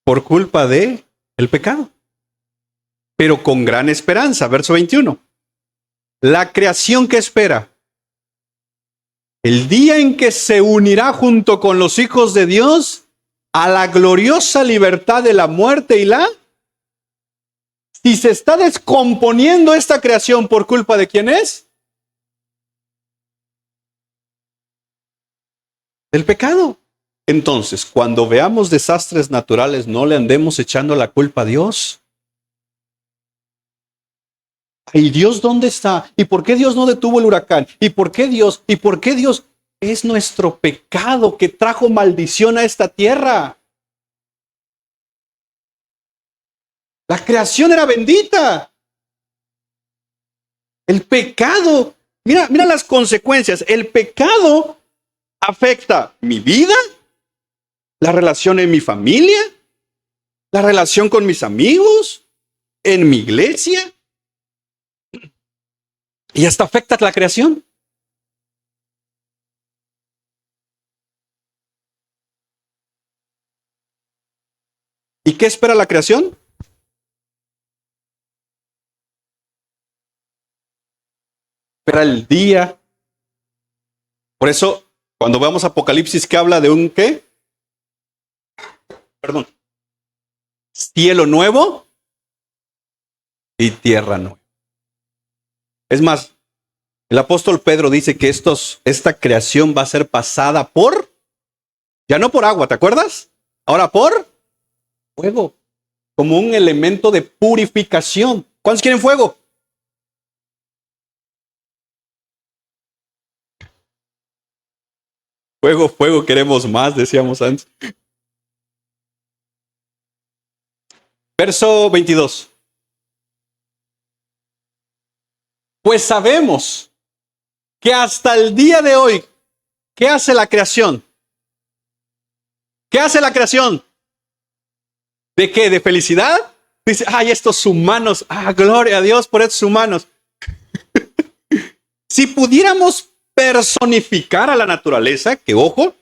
Por culpa de el pecado. Pero con gran esperanza. Verso 21. La creación que espera. El día en que se unirá junto con los hijos de Dios a la gloriosa libertad de la muerte y la... Si se está descomponiendo esta creación por culpa de quién es? Del pecado. Entonces, cuando veamos desastres naturales, no le andemos echando la culpa a Dios. ¿Y Dios dónde está? ¿Y por qué Dios no detuvo el huracán? ¿Y por qué Dios? ¿Y por qué Dios? Es nuestro pecado que trajo maldición a esta tierra. La creación era bendita. El pecado, mira las consecuencias. El pecado afecta mi vida, la relación en mi familia, la relación con mis amigos, en mi iglesia. Y hasta afecta la creación. ¿Y qué espera la creación? Espera el día. Por eso, cuando vemos Apocalipsis, que habla de un ¿qué? Perdón. Cielo nuevo y tierra nueva. Es más, el apóstol Pedro dice que esta creación va a ser pasada por, ya no por agua, ¿te acuerdas? Ahora por fuego, como un elemento de purificación. ¿Cuántos quieren fuego? Fuego, fuego, queremos más, decíamos antes. Verso 22. Pues sabemos que hasta el día de hoy, ¿qué hace la creación? ¿Qué hace la creación? ¿De qué? ¿De felicidad? Dice, ay, estos humanos, gloria a Dios por estos humanos. Si pudiéramos personificar a la naturaleza, que ojo,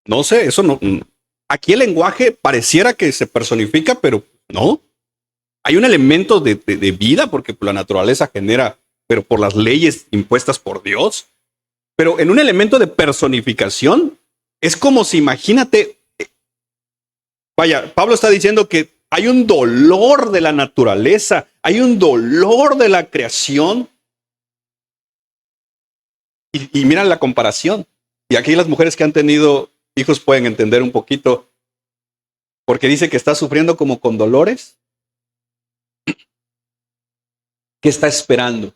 no sé, eso no. Aquí el lenguaje pareciera que se personifica, pero no. Hay un elemento de vida, porque la naturaleza genera, pero por las leyes impuestas por Dios. Pero en un elemento de personificación, es como si, imagínate, vaya, Pablo está diciendo que hay un dolor de la naturaleza, hay un dolor de la creación. Y mira la comparación. Y aquí las mujeres que han tenido hijos pueden entender un poquito, porque dice que está sufriendo como con dolores. ¿Qué está esperando?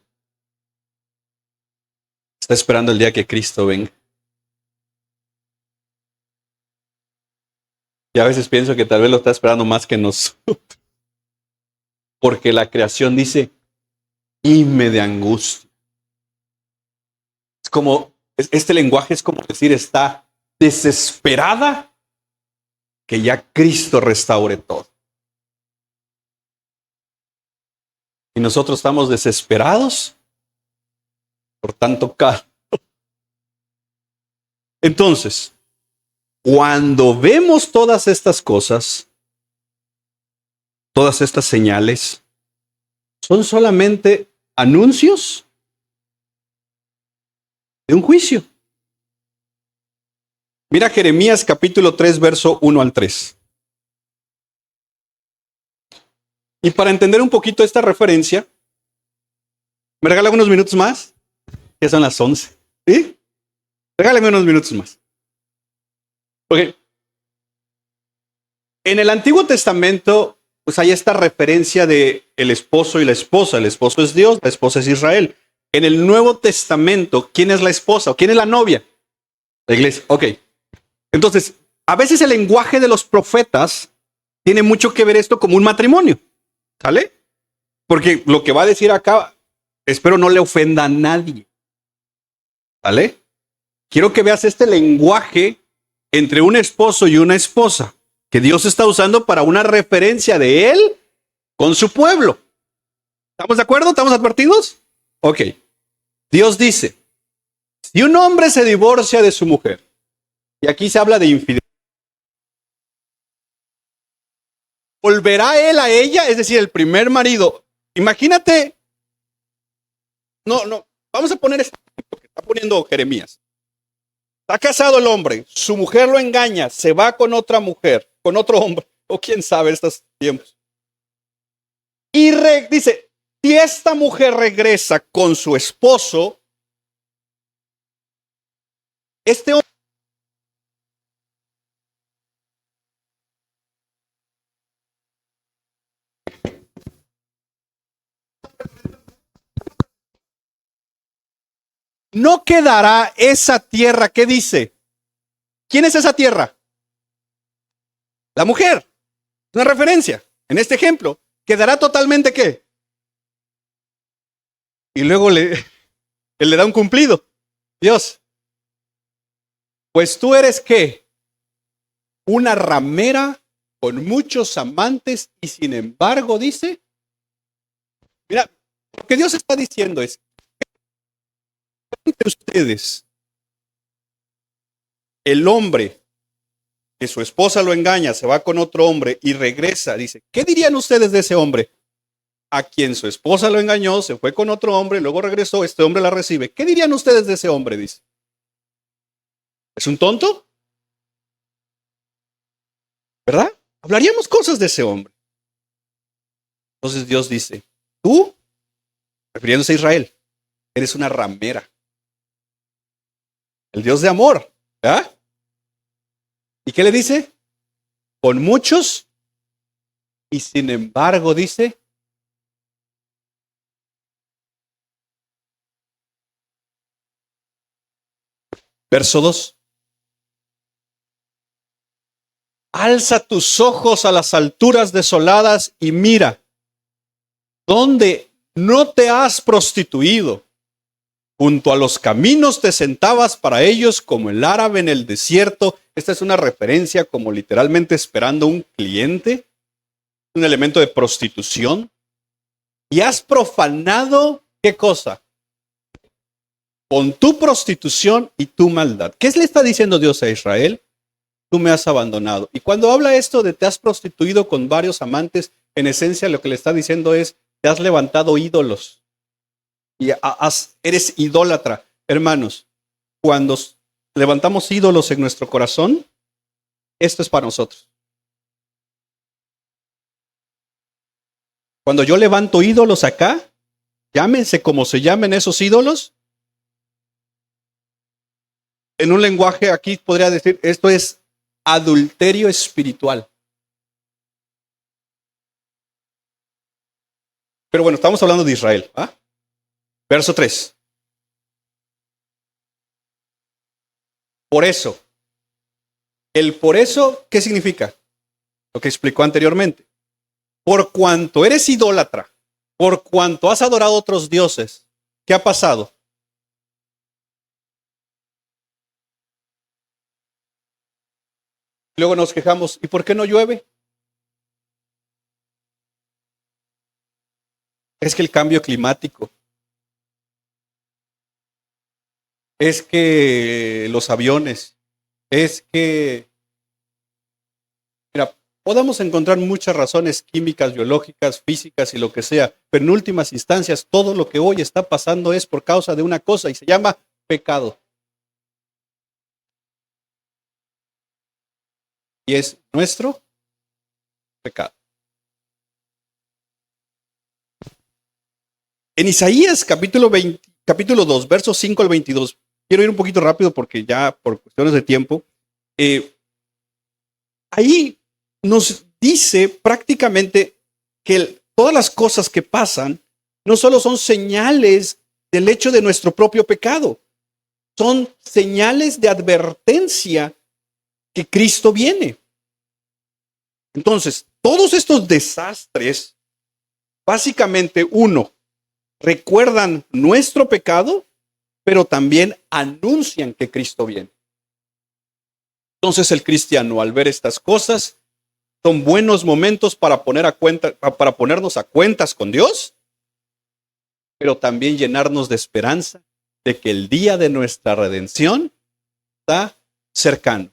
Está esperando el día que Cristo venga. Y a veces pienso que tal vez lo está esperando más que nosotros. Porque la creación dice, gime de angustia. Es como, este lenguaje es como decir, está desesperada que ya Cristo restaure todo. Y nosotros estamos desesperados por tanto calor. Entonces, cuando vemos todas estas cosas, todas estas señales, son solamente anuncios de un juicio. Mira Jeremías capítulo 3, verso 1 al 3. Y para entender un poquito esta referencia, ¿me regala unos minutos más? Ya son las 11. ¿Sí? Regálame unos minutos más. Ok. En el Antiguo Testamento, pues hay esta referencia de el esposo y la esposa. El esposo es Dios, la esposa es Israel. En el Nuevo Testamento, ¿quién es la esposa o quién es la novia? La iglesia. Ok. Entonces, a veces el lenguaje de los profetas tiene mucho que ver esto como un matrimonio. ¿Sale? Porque lo que va a decir acá, espero no le ofenda a nadie. ¿Sale? Quiero que veas este lenguaje entre un esposo y una esposa que Dios está usando para una referencia de él con su pueblo. ¿Estamos de acuerdo? ¿Estamos advertidos? Ok. Dios dice, si un hombre se divorcia de su mujer, y aquí se habla de infidelidad, ¿volverá él a ella? Es decir, el primer marido. Imagínate. No. Vamos a poner esto que está poniendo Jeremías. Está casado el hombre, su mujer lo engaña, se va con otra mujer, con otro hombre, o quién sabe estos tiempos. Y dice, si esta mujer regresa con su esposo, este hombre no quedará esa tierra. ¿Qué dice? ¿Quién es esa tierra? La mujer. Una referencia. En este ejemplo, ¿quedará totalmente qué? Y luego él le da un cumplido. Dios, pues tú eres ¿qué? Una ramera con muchos amantes y sin embargo dice, mira, lo que Dios está diciendo es, entre ustedes, el hombre que su esposa lo engaña, se va con otro hombre y regresa, dice, ¿qué dirían ustedes de ese hombre? A quien su esposa lo engañó, se fue con otro hombre, luego regresó, este hombre la recibe. ¿Qué dirían ustedes de ese hombre? Dice. ¿Es un tonto? ¿Verdad? Hablaríamos cosas de ese hombre. Entonces Dios dice, tú, refiriéndose a Israel, eres una ramera. El Dios de amor, ¿verdad? ¿Y qué le dice? Con muchos, y sin embargo dice, verso 2. Alza tus ojos a las alturas desoladas y mira, donde no te has prostituido. Junto a los caminos te sentabas para ellos como el árabe en el desierto. Esta es una referencia como literalmente esperando un cliente, un elemento de prostitución. Y has profanado, ¿qué cosa? Con tu prostitución y tu maldad. ¿Qué le está diciendo Dios a Israel? Tú me has abandonado. Y cuando habla esto de te has prostituido con varios amantes, en esencia lo que le está diciendo es, te has levantado ídolos. Y eres idólatra. Hermanos, cuando levantamos ídolos en nuestro corazón, esto es para nosotros. Cuando yo levanto ídolos acá, llámense como se llamen esos ídolos. En un lenguaje aquí podría decir, esto es adulterio espiritual. Pero bueno, estamos hablando de Israel. ¿Ah? Verso 3. Por eso. El por eso, ¿qué significa? Lo que explicó anteriormente. Por cuanto eres idólatra, por cuanto has adorado a otros dioses, ¿qué ha pasado? Luego nos quejamos, ¿y por qué no llueve? Es que el cambio climático. Es que los aviones. Es que, mira, podemos encontrar muchas razones químicas, biológicas, físicas y lo que sea, pero en últimas instancias todo lo que hoy está pasando es por causa de una cosa y se llama pecado. Y es nuestro pecado. En Isaías capítulo 2, versos 5 al 22, quiero ir un poquito rápido porque ya por cuestiones de tiempo, ahí nos dice prácticamente que todas las cosas que pasan no solo son señales del hecho de nuestro propio pecado, son señales de advertencia que Cristo viene. Entonces, todos estos desastres, básicamente, uno, recuerdan nuestro pecado, pero también anuncian que Cristo viene. Entonces, el cristiano, al ver estas cosas, son buenos momentos para ponernos a cuentas con Dios, pero también llenarnos de esperanza de que el día de nuestra redención está cercano.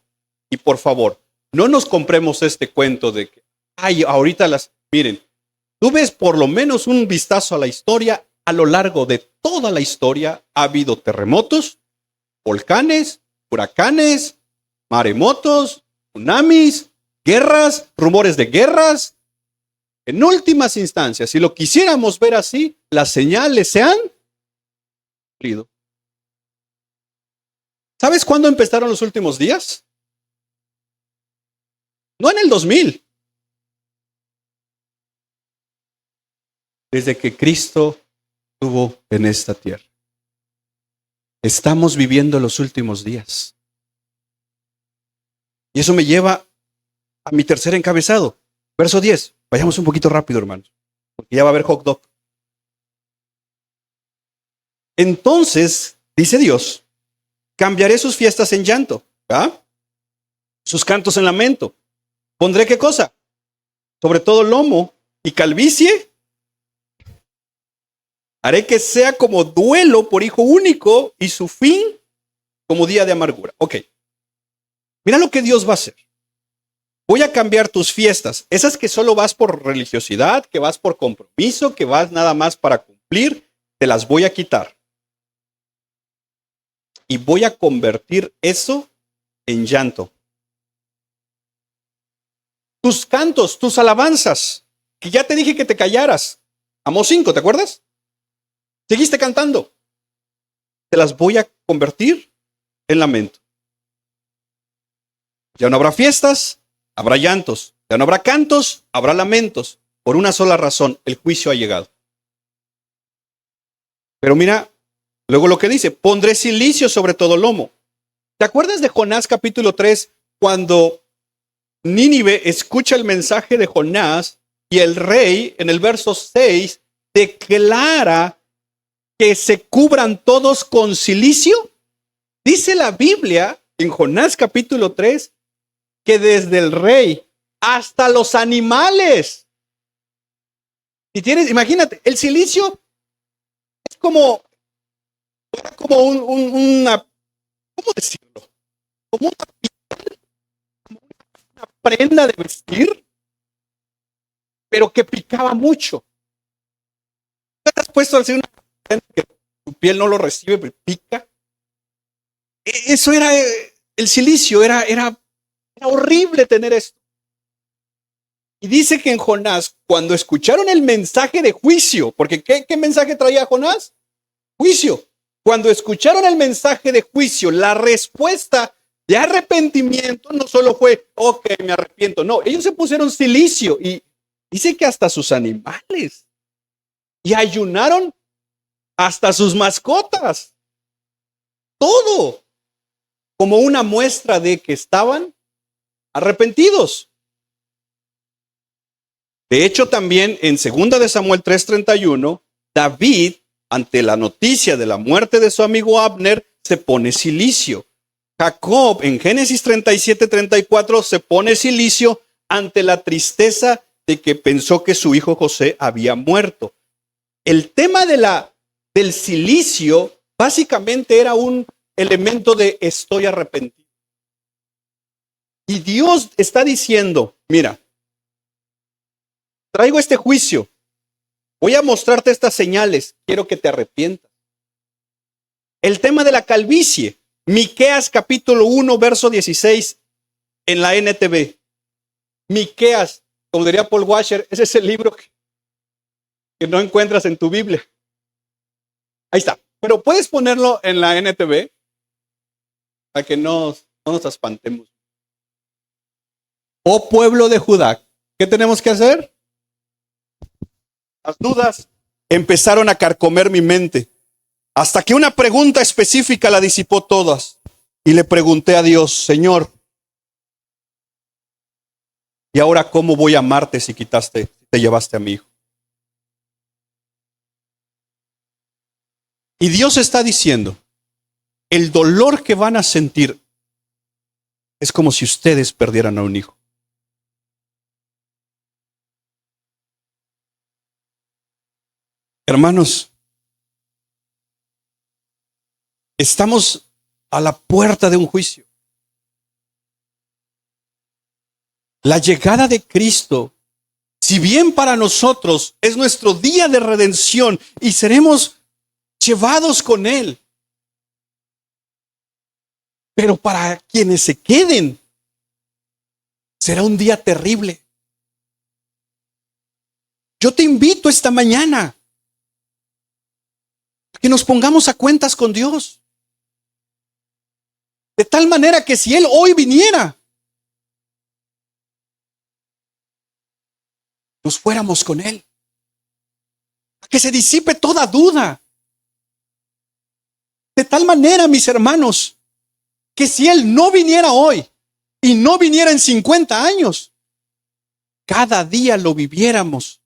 Y por favor, no nos compremos este cuento de que, ahorita miren, tú ves por lo menos un vistazo a la historia, a lo largo de toda la historia ha habido terremotos, volcanes, huracanes, maremotos, tsunamis, guerras, rumores de guerras. En últimas instancias, si lo quisiéramos ver así, las señales se han cumplido. ¿Sabes cuándo empezaron los últimos días? No en el 2000. Desde que Cristo estuvo en esta tierra. Estamos viviendo los últimos días. Y eso me lleva a mi tercer encabezado. Verso 10. Vayamos un poquito rápido, hermanos, porque ya va a haber hot dog. Entonces, dice Dios, cambiaré sus fiestas en llanto, ¿ah? Sus cantos en lamento. ¿Pondré qué cosa? sobre todo lomo y calvicie. Haré que sea como duelo por hijo único y su fin como día de amargura. Ok. Mira lo que Dios va a hacer. Voy a cambiar tus fiestas. Esas que solo vas por religiosidad, que vas por compromiso, que vas nada más para cumplir, te las voy a quitar. Y voy a convertir eso en llanto. Tus cantos, tus alabanzas, que ya te dije que te callaras. Amós 5, ¿te acuerdas? Seguiste cantando. Te las voy a convertir en lamento. Ya no habrá fiestas, habrá llantos. Ya no habrá cantos, habrá lamentos. Por una sola razón, el juicio ha llegado. Pero mira, luego lo que dice, pondré silicio sobre todo lomo. ¿Te acuerdas de Jonás capítulo 3, cuando Nínive escucha el mensaje de Jonás y el rey en el verso 6 declara que se cubran todos con silicio? Dice la Biblia en Jonás capítulo 3 que desde el rey hasta los animales. Si tienes, imagínate, el silicio es como una, ¿cómo decirlo? Como una prenda de vestir, pero que picaba mucho. ¿Te has puesto a hacer una prenda que tu piel no lo recibe, pero pica? Eso era el silicio, era horrible tener esto. Y dice que en Jonás, cuando escucharon el mensaje de juicio, porque ¿qué mensaje traía Jonás? Juicio. Cuando escucharon el mensaje de juicio, la respuesta de arrepentimiento no solo fue, ok, me arrepiento. No, ellos se pusieron silicio y dice que hasta sus animales. Y ayunaron hasta sus mascotas. Todo. Como una muestra de que estaban arrepentidos. De hecho, también en 2 de Samuel 3:31, David, ante la noticia de la muerte de su amigo Abner, se pone silicio. Jacob, en Génesis 37:34, se pone silicio ante la tristeza de que pensó que su hijo José había muerto. El tema del silicio básicamente era un elemento de estoy arrepentido. Y Dios está diciendo, mira, traigo este juicio, voy a mostrarte estas señales, quiero que te arrepientas. El tema de la calvicie, Miqueas capítulo 1, verso 16, en la NTV. Miqueas, como diría Paul Washer, ese es el libro que no encuentras en tu Biblia. Ahí está, pero puedes ponerlo en la NTV para que no nos espantemos. Oh pueblo de Judá, ¿qué tenemos que hacer? Las dudas empezaron a carcomer mi mente, hasta que una pregunta específica la disipó todas. Y le pregunté a Dios, Señor, ¿y ahora cómo voy a amarte si te llevaste a mi hijo? Y Dios está diciendo, el dolor que van a sentir es como si ustedes perdieran a un hijo. Hermanos, estamos a la puerta de un juicio. La llegada de Cristo, si bien para nosotros es nuestro día de redención y seremos llevados con Él, pero para quienes se queden, será un día terrible. Yo te invito esta mañana que nos pongamos a cuentas con Dios. De tal manera que si Él hoy viniera, nos fuéramos con Él. A que se disipe toda duda. De tal manera, mis hermanos, que si Él no viniera hoy y no viniera en 50 años, cada día lo viviéramos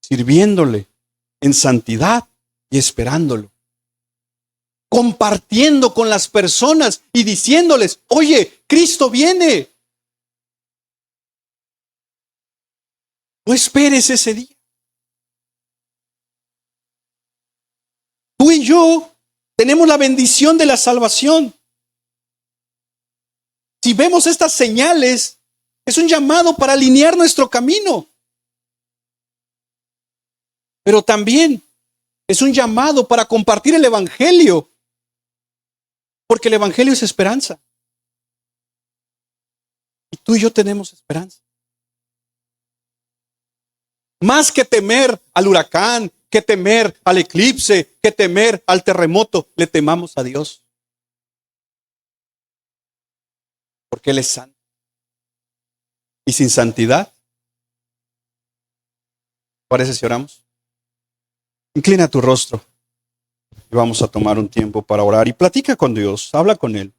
sirviéndole en santidad y esperándolo. Compartiendo con las personas y diciéndoles, oye, Cristo viene. No esperes ese día. Tú y yo tenemos la bendición de la salvación. Si vemos estas señales, es un llamado para alinear nuestro camino. Pero también es un llamado para compartir el Evangelio. Porque el Evangelio es esperanza. Y tú y yo tenemos esperanza. Más que temer al huracán, que temer al eclipse, que temer al terremoto, le temamos a Dios. Porque Él es santo. Y sin santidad, ¿parece si oramos? Inclina tu rostro y vamos a tomar un tiempo para orar y platica con Dios, habla con Él.